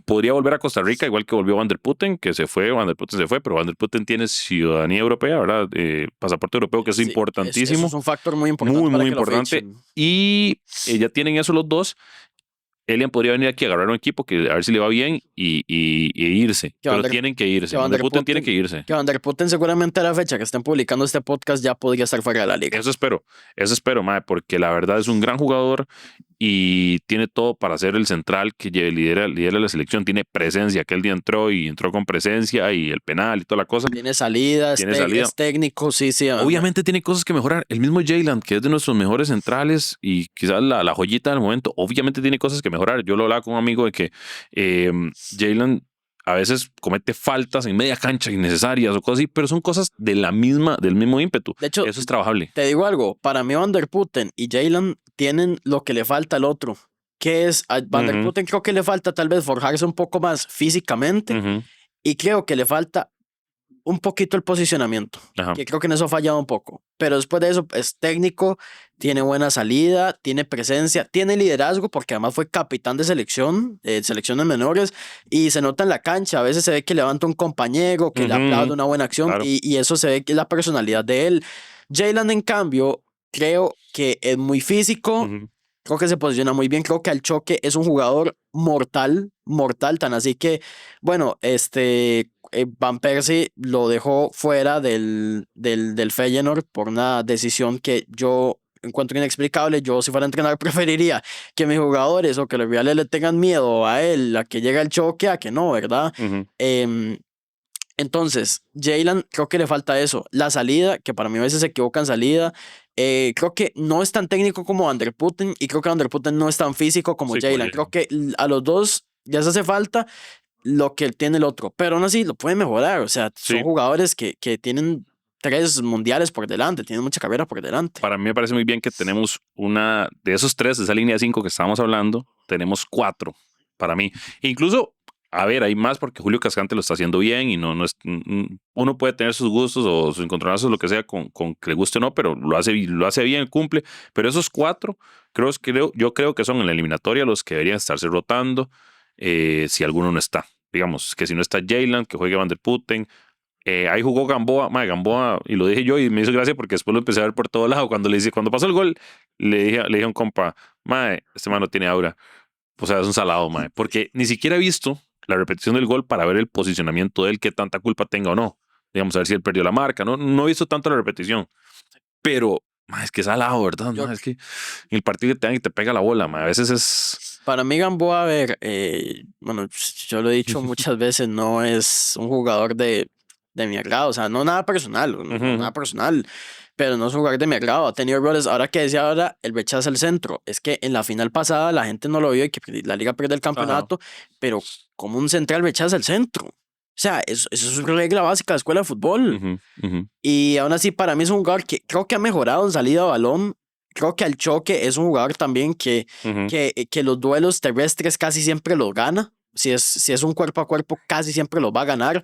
podría volver a Costa Rica, igual que volvió Van der Putten, que se fue, Van der Putten se fue, pero Van der Putten tiene ciudadanía europea, ¿verdad? Pasaporte europeo, que es Sí, eso es importantísimo, un factor muy importante muy, para muy que lo importante. fichen. Y ya tienen eso los dos. Elian podría venir aquí a agarrar un equipo que a ver si le va bien e irse, Que Van pero der, tienen que que irse. Van Van der der Putten tiene Putten, que irse. que Van der Putten seguramente a la fecha que estén publicando este podcast ya podría estar fuera de la liga. Eso espero, mae, porque la verdad es un gran jugador y tiene todo para ser el central que lidera la selección. Tiene presencia, aquel día entró y entró con presencia y el penal y toda la cosa. Tiene salida, Tiene salida. es técnico, sí, sí. Obviamente tiene cosas que mejorar. El mismo Jayland, que es de nuestros mejores centrales y quizás la joyita del momento, obviamente tiene cosas que mejorar. Yo lo hablaba con un amigo de que Jayland a veces comete faltas en media cancha innecesarias o cosas así, pero son cosas del mismo ímpetu. De hecho, Eso es trabajable. te digo algo, para mí Van der Putten y Jalen tienen lo que le falta al otro, que es a Van der Ujú, Putten creo que le falta tal vez forjarse un poco más físicamente ujú, y creo que le falta un poquito el posicionamiento, ajá. que creo que en eso ha fallado un poco, pero después de eso es técnico, tiene buena salida, tiene presencia, tiene liderazgo porque además fue capitán de selección, selecciones menores y se nota en la cancha, a veces se ve que levanta un compañero, que le Ujú, aplaude ujú, una buena acción claro. y eso se ve que es la personalidad de él. Jalen en cambio creo que es muy físico. Ujú. Creo que se posiciona muy bien. Creo que al choque es un jugador mortal, mortal, tan así que, bueno, Van Persie lo dejó fuera del Feyenoord por una decisión que yo encuentro inexplicable. Yo, si fuera entrenador, preferiría que mis jugadores o que los rivales le tengan miedo a él, a que llegue el choque, a que no, ¿verdad? Ujú. Em, entonces, Jalen, creo que le falta eso. La salida, que para mí a veces se equivoca en salida. Creo que no es tan técnico como Van der Putten y creo que Van der Putten no es tan físico como Sí, como Jalen. Creo Jayland. que a los dos ya se hace falta lo que tiene el otro, pero aún así lo puede mejorar. O sea, son Sí, jugadores que tienen 3 mundiales por delante, tienen mucha carrera por delante. para mí me parece muy bien que tenemos de esos tres, de esa línea de cinco que estábamos hablando, tenemos cuatro para mí. Incluso, a ver, hay más porque Julio Cascante lo está haciendo bien y no es, uno puede tener sus gustos o sus encontronazos, lo que sea, con que le guste o no, pero lo hace bien, cumple. Pero esos cuatro, yo creo que son en la eliminatoria los que deberían estarse rotando si alguno no está. Digamos que si no está Jayland, que juegue Van der Putten, Ahí jugó Gamboa, Gamboa, y lo dije yo y me hizo gracia porque después lo empecé a ver por todo lado. Cuando pasó el gol, le dije a un compa, este man no tiene aura. O sea, es un salado, porque ni siquiera he visto la repetición del gol para ver el posicionamiento de él, qué tanta culpa tenga o no. Digamos, a ver si él perdió la marca. No he visto tanto la repetición. Pero, es que es salado, ¿verdad? Es que en el partido te dan y te pega la bola, a veces es... Para mí Gamboa, a ver, bueno, yo lo he dicho muchas veces, no es un jugador de mi agrado, o sea, no nada personal, nada personal, pero no es un jugador de mi agrado, ha tenido errores. Ahora que decía ahora, el rechaza el centro, es que en la final pasada la gente no lo vio y que la liga pierde el campeonato, pero como un central rechaza el centro. O sea, eso es una regla básica de escuela de fútbol. Y aún así, para mí es un jugador que creo que ha mejorado en salida de balón. Creo que al choque es un jugador también que los duelos terrestres casi siempre los gana. Si es un cuerpo a cuerpo, casi siempre los va a ganar.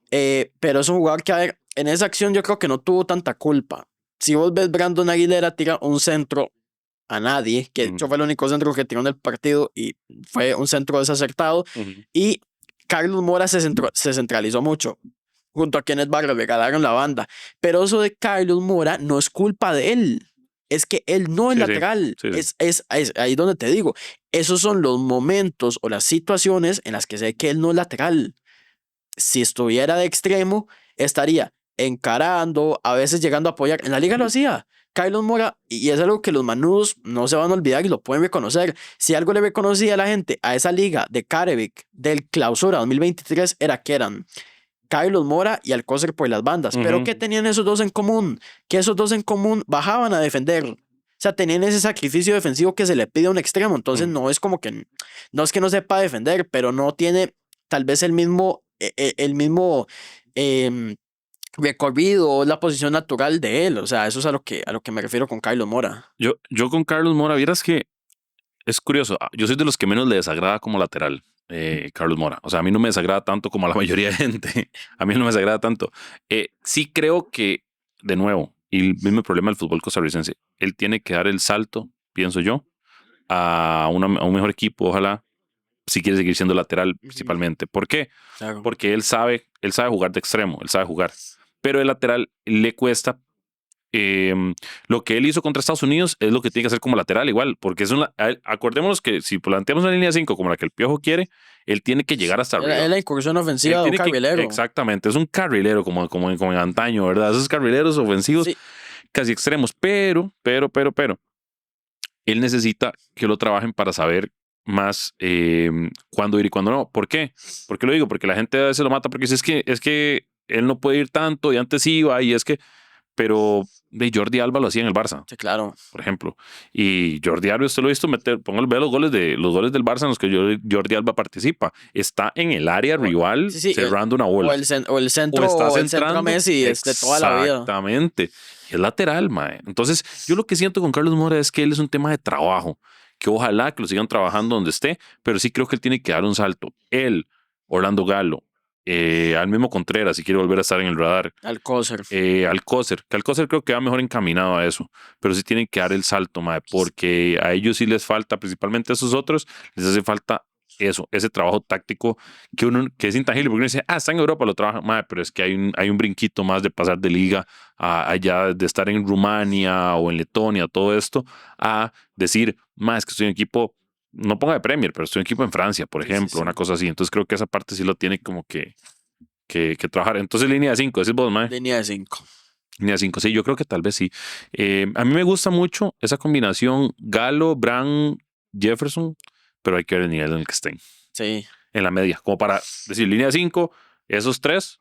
Pero es un jugador que, a ver, en esa acción yo creo que no tuvo tanta culpa. Si vos ves, Brandon Aguilera tira un centro a nadie, que de hecho fue el único centro que tiró en el partido y fue un centro desacertado. Y Carlos Mora se centralizó mucho. Junto a Kenneth Vargas regalaron la banda. Pero eso de Carlos Mora no es culpa de él. Es que él no es lateral. Sí. Es ahí donde te digo. Esos son los momentos o las situaciones en las que sé que él no es lateral. Si estuviera de extremo, estaría encarando, a veces llegando a apoyar. En la liga lo hacía. Carlos Mora, y es algo que los manudos no se van a olvidar y lo pueden reconocer. Si algo le reconocía a la gente a esa liga de Carevic del Clausura 2023 era que eran Carlos Mora y Alcócer por las bandas. Pero ¿qué tenían esos dos en común? Que esos dos en común bajaban a defender. O sea, tenían ese sacrificio defensivo que se le pide a un extremo. Entonces no es como que, no es que no sepa defender, pero no tiene tal vez el mismo recorrido o la posición natural de él. O sea, eso es a lo que me refiero con Carlos Mora. Yo con Carlos Mora, vieras que es curioso. Yo soy de los que menos le desagrada como lateral, Carlos Mora. O sea, a mí no me desagrada tanto como a la mayoría de gente. A mí no me desagrada tanto. Sí creo que, de nuevo, y el mismo problema del fútbol costarricense, él tiene que dar el salto, pienso yo, a un mejor equipo, ojalá, si quiere seguir siendo lateral principalmente. ¿Por qué? Claro. Porque él sabe jugar de extremo, él sabe jugar. Pero el lateral le cuesta. Lo que él hizo contra Estados Unidos es lo que tiene que hacer como lateral igual, porque acordémonos que si planteamos una línea 5 como la que el Piojo quiere, él tiene que llegar hasta arriba. Es la incursión ofensiva de un carrilero. Exactamente, es un carrilero como en antaño, ¿verdad? Esos carrileros ofensivos casi extremos, pero él necesita que lo trabajen para saber más cuándo ir y cuándo no. ¿Por qué? ¿Por qué lo digo? Porque la gente a veces lo mata porque dice, es que él no puede ir tanto y antes iba y es que... Pero de Jordi Alba lo hacía en el Barça. Sí, claro. Por ejemplo. Y Jordi Alba, usted lo ha visto ve los goles del Barça en los que Jordi Alba participa. Está en el área rival cerrando una bola. O el centro a Messi es de toda la vida. Exactamente. Y es lateral, mae. Entonces, yo lo que siento con Carlos Mora es que él es un tema de trabajo. Que ojalá que lo sigan trabajando donde esté, pero sí creo que él tiene que dar un salto. Él, Orlando Galo, al mismo Contreras, si quiere volver a estar en el radar. Alcócer. Alcócer creo que va mejor encaminado a eso, pero sí tienen que dar el salto, mae, porque a ellos sí les falta, principalmente a esos otros, les hace falta eso, ese trabajo táctico que es intangible, porque uno dice, está en Europa, lo trabaja, mae, pero es que hay un brinquito más de pasar de liga allá, de estar en Rumania o en Letonia, todo esto, a decir, mae, es que estoy en equipo, no ponga de Premier, pero estoy en equipo en Francia, por ejemplo, una cosa así. Entonces creo que esa parte sí lo tiene como que trabajar. Entonces línea de 5, decís vos, mae. Línea de 5. Línea de 5, sí, yo creo que tal vez sí. A mí me gusta mucho esa combinación Galo, Bran, Jefferson, pero hay que ver el nivel en el que estén. Sí. En la media, como para decir línea de 5, esos 3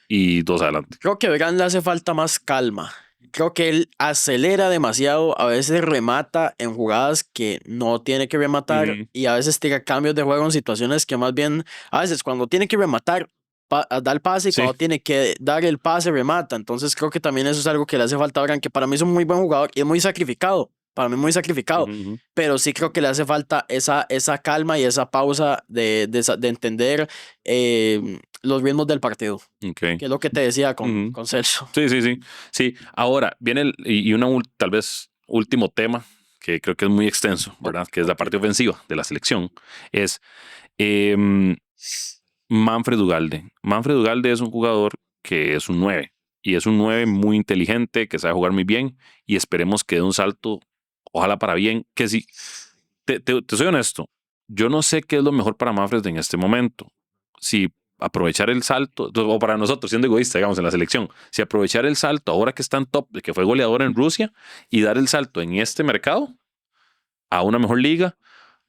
y 2 adelante. Creo que a Bran le hace falta más calma. Creo que él acelera demasiado, a veces remata en jugadas que no tiene que rematar y a veces tira cambios de juego en situaciones que más bien, a veces cuando tiene que rematar, da el pase y cuando tiene que dar el pase, remata. Entonces creo que también eso es algo que le hace falta a Bran, que para mí es un muy buen jugador y es muy sacrificado. Para mí muy sacrificado, pero sí creo que le hace falta esa calma y esa pausa de entender los ritmos del partido. Okay. Que es lo que te decía con Celso. Sí. Ahora, viene tal vez último tema, que creo que es muy extenso, ¿verdad? Que es la parte ofensiva de la selección. Es Manfred Ugalde. Manfred Ugalde es un jugador que es un 9. Y es un 9 muy inteligente, que sabe jugar muy bien. Y esperemos que dé un salto, ojalá para bien. Que si, te soy honesto, yo no sé qué es lo mejor para Manfred en este momento. Si aprovechar el salto, o para nosotros, siendo egoísta, digamos, en la selección, si aprovechar el salto ahora que está en top, de que fue goleador en Rusia, y dar el salto en este mercado a una mejor liga,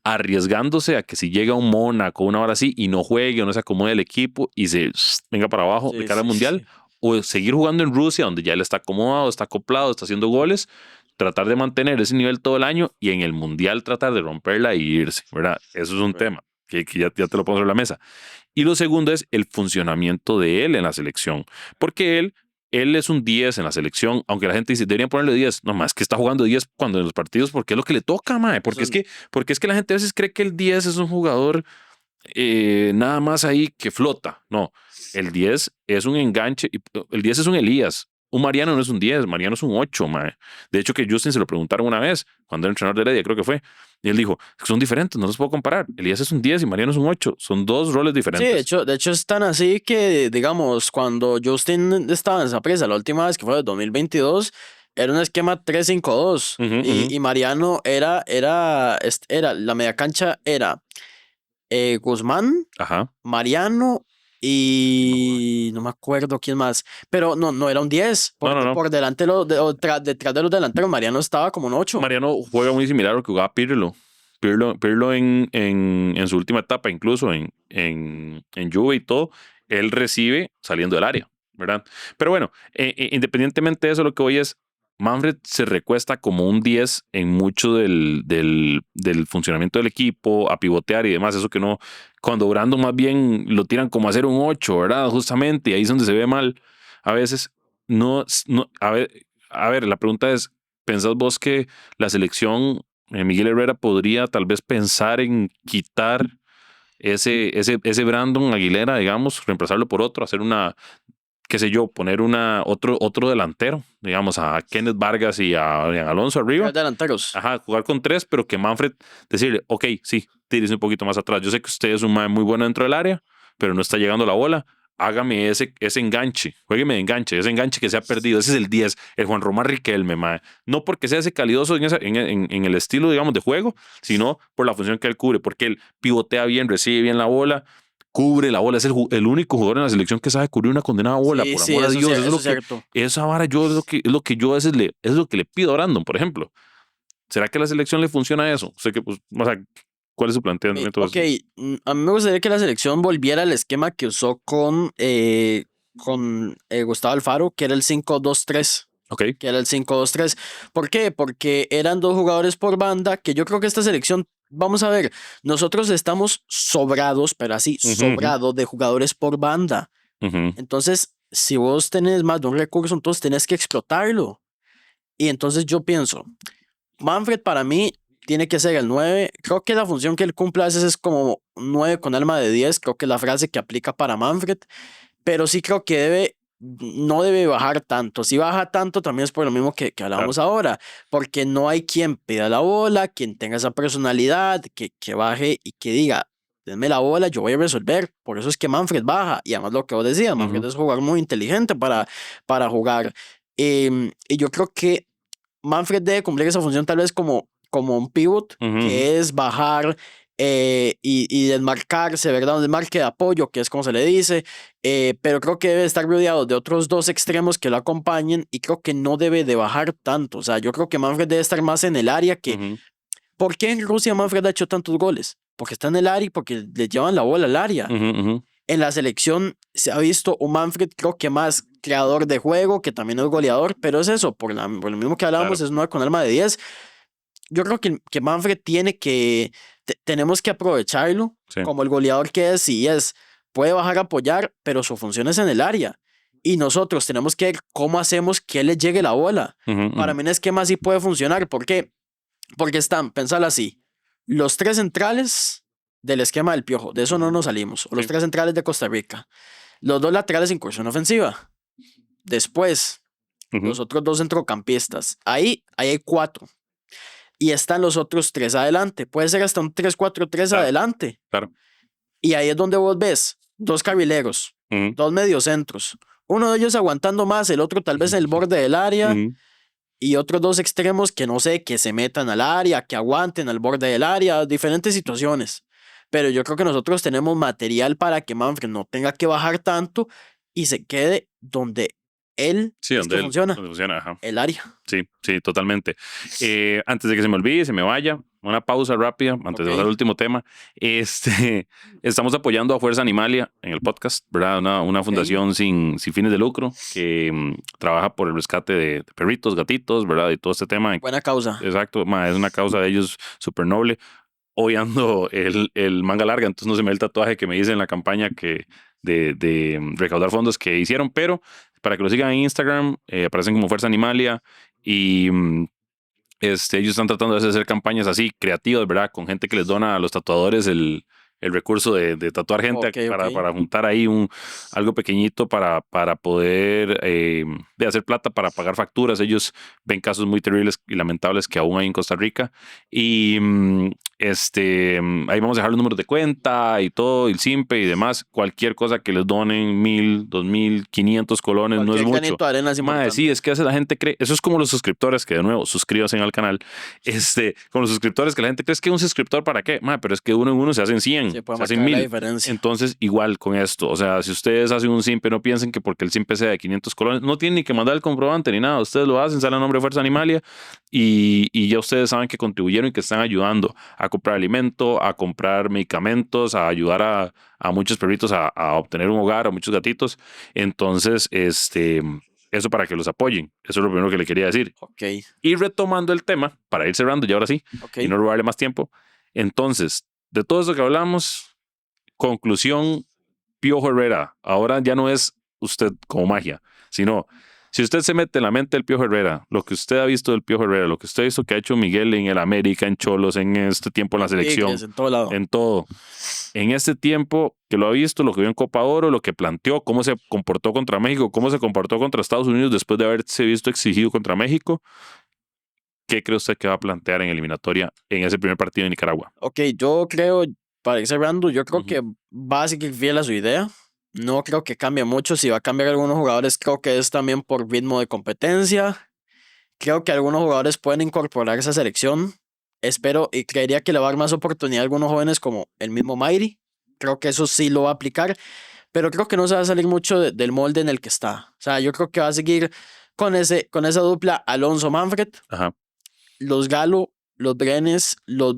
arriesgándose a que si llega un Mónaco una hora así y no juegue o no se acomode el equipo y se venga para abajo de Sí, cara al sí, mundial, sí. o seguir jugando en Rusia, donde ya él está acomodado, está acoplado, está haciendo goles, tratar de mantener ese nivel todo el año y en el mundial tratar de romperla y irse, ¿verdad? Eso es un Right. tema que ya te lo pongo sobre la mesa. Y lo segundo es el funcionamiento de él en la selección, porque él es un 10 en la selección, aunque la gente dice, deberían ponerle 10, no más que está jugando 10 cuando en los partidos, porque es lo que le toca, mae, Eso es- porque es que la gente a veces cree que el 10 es un jugador nada más ahí que flota, no, el 10 es un enganche, el 10 es un Elías. Un Mariano no es un 10, Mariano es un 8, mae. De hecho, que Justin se lo preguntaron una vez, cuando era entrenador de Heredia, creo que fue. Y él dijo, son diferentes, no los puedo comparar. Elías es un 10 y Mariano es un 8. Son dos roles Sí, diferentes. de hecho es tan así que, digamos, cuando Justin estaba en Saprissa la última vez que fue de 2022, era un esquema 3-5-2 Ujú, ujú. y Mariano era, la media cancha era Guzmán, Ajá. Mariano y no me acuerdo quién más, pero no era un 10 No, no, no. por delante detrás de los delanteros, Mariano estaba como un 8. Mariano juega muy similar a lo que jugaba Pirlo. Pirlo en su última etapa, incluso en Juve y todo, él recibe saliendo del área, ¿verdad? Pero bueno, independientemente de eso, lo que voy es, Manfred se recuesta como un 10 en mucho del funcionamiento del equipo, a pivotear y demás, eso que no, cuando Brandon más bien lo tiran como a hacer un 8, ¿verdad? Justamente, y ahí es donde se ve mal. A veces, no, a ver, la pregunta es, ¿pensás vos que la selección, Miguel Herrera, podría tal vez pensar en quitar ese Brandon Aguilera, digamos, reemplazarlo por otro, hacer una, qué sé yo, poner otro delantero, digamos, a Kenneth Vargas y a Alonso Tres arriba? delanteros. Ajá, jugar con tres, pero que Manfred decirle, ok, sí, tírese un poquito más atrás. Yo sé que usted es un mae muy bueno dentro del área, pero no está llegando la bola. Hágame ese enganche, juegueme de enganche, ese enganche que se ha perdido. Ese es el 10, el Juan Román Riquelme, mae. No porque sea ese calidoso en el estilo, digamos, de juego, sino por la función que él cubre, porque él pivotea bien, recibe bien la bola, cubre la bola. Es el único jugador en la selección que sabe cubrir una condenada bola, Sí, por sí, amor a Dios. Eso es eso lo es que, cierto. esa vara yo es lo que yo a veces es lo que le pido a Brandon, por ejemplo. ¿Será que a la selección le funciona eso? O sea, que, pues, o sea, ¿cuál es su planteamiento de Ok, eso? a mí me gustaría que la selección volviera al esquema que usó con Gustavo Alfaro, que era el 5-2-3. Ok. Que era el 5-2-3. ¿Por qué? Porque eran dos jugadores por banda, que yo creo que esta selección, vamos a ver, nosotros estamos sobrados, pero así, Ujú, ujú, sobrados de jugadores por banda. ujú, Entonces, si vos tenés más de un recurso, entonces tenés que explotarlo. Y entonces yo pienso, Manfred para mí tiene que ser el 9. Creo que la función que él cumple a veces es como un 9 con alma de 10. Creo que es la frase que aplica para Manfred. Pero sí creo que no debe bajar tanto. Si baja tanto también es por lo mismo que claro. hablábamos ahora. Porque no hay quien pida la bola, quien tenga esa personalidad, que baje y que diga, denme la bola, yo voy a resolver. Por eso es que Manfred baja. Y además lo que vos decías, Manfred Ujú, es un jugador muy inteligente para jugar. Y yo creo que Manfred debe cumplir esa función tal vez como un pivot, ujú, ujú, que es bajar y desmarcarse, ¿verdad? Un desmarque de apoyo, que es como se le dice, pero creo que debe estar rodeado de otros dos extremos que lo acompañen y creo que no debe de bajar tanto. O sea, yo creo que Manfred debe estar más en el área que... ujú, ¿Por qué en Rusia Manfred ha hecho tantos goles? Porque está en el área y porque le llevan la bola al área. ujú, ujú, En la selección se ha visto un Manfred, creo que más creador de juego, que también es goleador, pero es eso, por lo mismo que hablábamos, claro. es 9 con alma de 10. Yo creo que Manfred tenemos que aprovecharlo Sí. como el goleador que es, y puede bajar a apoyar, pero su función es en el área. Y nosotros tenemos que ver cómo hacemos que él le llegue la bola. Ujú, ujú, Para mí un esquema así puede funcionar. ¿Por qué? Porque están, pensalo así, los tres centrales del esquema del Piojo, de eso no ujú, nos salimos, o los sí. tres centrales de Costa Rica, los dos laterales en incursión ofensiva, después Ujú, los otros dos centrocampistas, ahí hay cuatro, y están los otros tres adelante, puede ser hasta un 3-4-3 claro, adelante, claro. y ahí es donde vos ves dos carrileros, Ujú, dos mediocentros, uno de ellos aguantando más, el otro tal vez en el borde del área, Ujú. y otros dos extremos que no sé, que se metan al área, que aguanten al borde del área, diferentes situaciones. Pero yo creo que nosotros tenemos material para que Manfred no tenga que bajar tanto y se quede donde él Sí, es que funciona, donde funciona, ajá. el área. Sí, sí, totalmente. Antes de que se me olvide, se me vaya, una pausa rápida antes Ok, de pasar al último tema. Estamos apoyando a Fuerza Animalia en el podcast, ¿verdad? Una ok. fundación sin fines de lucro que trabaja por el rescate de perritos, gatitos, ¿verdad? Y todo este tema. Buena causa. Exacto, es una causa de ellos súper noble. Hoy ando el manga larga, entonces no se me ve el tatuaje que me hice en la campaña de recaudar fondos que hicieron, pero para que lo sigan en Instagram, aparecen como Fuerza Animalia y ellos están tratando de hacer campañas así creativas, ¿verdad? Con gente que les dona a los tatuadores el recurso de tatuar gente Ok, ok. para juntar ahí algo pequeñito para poder de hacer plata para pagar facturas. Ellos ven casos muy terribles y lamentables que aún hay en Costa Rica. Y ahí vamos a dejar los números de cuenta y todo, el SIMPE y demás. Cualquier cosa que les donen, 1,000, 2,000, 500 colones, no es Cualquier mucho. granito de arena es Mae, sí, importante. es que a veces la gente cree, eso es como los suscriptores, que de nuevo, suscríbanse al canal, con los suscriptores, que la gente cree es que un suscriptor para qué, mae, pero es que uno en uno se hacen 100, Sí, puede se hacen marcar la 1,000. diferencia. Entonces, igual con esto, o sea, si ustedes hacen un simpe, no piensen que porque el simpe sea de 500 colones, no tienen ni que mandar el comprobante ni nada, ustedes lo hacen, sale a nombre de Fuerza Animalia y ya ustedes saben que contribuyeron y que están ayudando a comprar alimento, a comprar medicamentos, a ayudar a muchos perritos a obtener un hogar, a muchos gatitos. Entonces, eso para que los apoyen. Eso es lo primero que le quería decir. Ok, Y retomando el tema, para ir cerrando, y ahora sí, ok. y no robarle más tiempo. Entonces, de todo eso que hablamos, conclusión, Piojo Herrera, ahora ya no es usted como magia, sino si usted se mete en la mente del Piojo Herrera, lo que usted ha visto del Piojo Herrera, lo que usted ha visto que ha hecho Miguel en el América, en Cholos, en este tiempo en la En selección, Tigres, en todo lado. en todo, en este tiempo que lo ha visto, lo que vio en Copa Oro, lo que planteó, cómo se comportó contra México, cómo se comportó contra Estados Unidos después de haberse visto exigido contra México, ¿qué cree usted que va a plantear en eliminatoria en ese primer partido de Nicaragua? Ok, yo creo, para ir cerrando, yo creo Ujú. que va a seguir fiel a su idea. No creo que cambie mucho. Si va a cambiar algunos jugadores, creo que es también por ritmo de competencia. Creo que algunos jugadores pueden incorporar esa selección. Espero y creería que le va a dar más oportunidad a algunos jóvenes como el mismo Mayri. Creo que eso sí lo va a aplicar, pero creo que no se va a salir mucho del molde en el que está. O sea, yo creo que va a seguir con esa dupla Alonso-Manfred. Ajá. Los Galo, los Brenes, los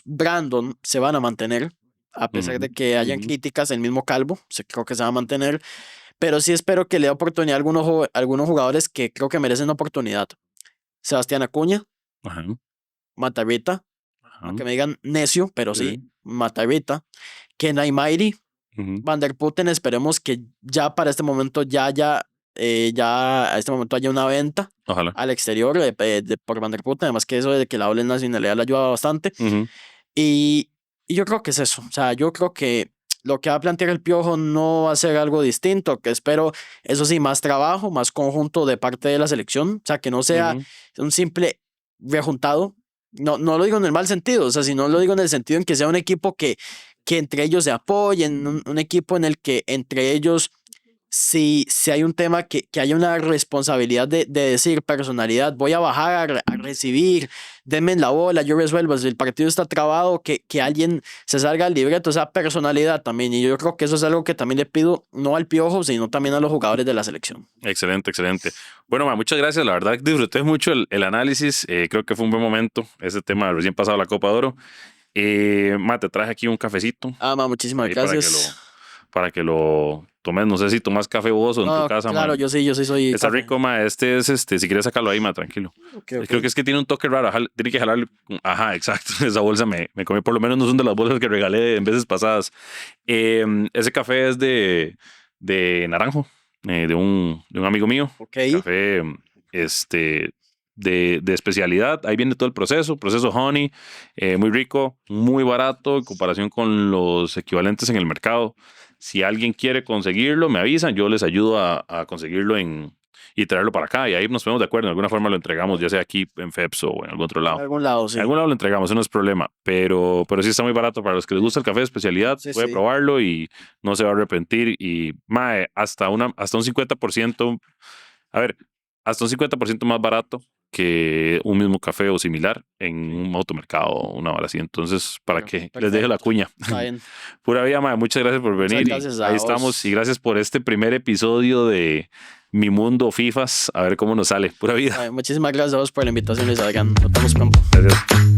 Brandon se van a mantener, a pesar Ujú, de que hayan ujú. críticas, el mismo Calvo, creo que se va a mantener, pero sí espero que le dé oportunidad a algunos jugadores que creo que merecen oportunidad. Sebastián Acuña, Ajá. Matarrita, Ajá. aunque me digan necio, pero sí, Sí. Matarrita, Kenai Mairi, Ujú. Van der Putten, esperemos que ya para este momento ya a este momento haya una venta Ojalá. al exterior por Van der Putten, además que eso de que la doble nacionalidad le ayuda bastante. Ujú. Y, y yo creo que es eso, o sea, yo creo que lo que va a plantear el Piojo no va a ser algo distinto, que espero, eso sí, más trabajo, más conjunto de parte de la selección, o sea, que no sea Ujú. un simple rejuntado, no lo digo en el mal sentido, o sea, sino lo digo en el sentido en que sea un equipo que entre ellos se apoyen, un equipo en el que entre ellos, si hay un tema que haya una responsabilidad de decir personalidad, voy a bajar a recibir, denme la bola, yo resuelvo, si el partido está trabado, que alguien se salga al libreto, esa personalidad también, y yo creo que eso es algo que también le pido, no al Piojo, sino también a los jugadores de la selección. Excelente, excelente. Bueno, ma, muchas gracias. La verdad que disfruté mucho el análisis. Creo que fue un buen momento ese tema recién pasado la Copa de Oro. Ma, te traje aquí un cafecito Muchísimas ahí gracias. para que lo tomes. No sé si tomas café vos o en tu No, casa, ma. claro, yo sí soy Está café. rico, ma. Si quieres sacarlo ahí, ma, tranquilo. Ok, ok. Creo que es que tiene un toque raro. Tiene que jalar. Ajá, exacto. Esa bolsa me comí. Por lo menos no son de las bolsas que regalé en veces pasadas. Ese café es de naranjo, de un amigo mío. Ok, Café este, de especialidad. Ahí viene todo el proceso honey, muy rico, muy barato en comparación con los equivalentes en el mercado. Si alguien quiere conseguirlo, me avisan. Yo les ayudo a conseguirlo y traerlo para acá. Y ahí nos ponemos de acuerdo. De alguna forma lo entregamos, ya sea aquí en FEPS o en algún otro En lado. algún lado, sí. En algún lado lo entregamos, eso no es problema. Pero sí está muy barato. Para los que les gusta el café de especialidad, Sí, puede sí. probarlo y no se va a arrepentir. Y mae, hasta un 50%, a ver, hasta un 50% más barato que un mismo café o similar en un automercado o una hora así. Entonces, para Bueno, que les deje la cuña. Está bien. Pura vida, mae, muchas gracias por Muchas venir. gracias Y a ahí vos. estamos. Y gracias por este primer episodio de Mi Mundo FIFAs. A ver cómo nos sale. Pura vida. Muchísimas gracias a vos por la invitación, Luis Adrián. Nos vemos pronto. Gracias.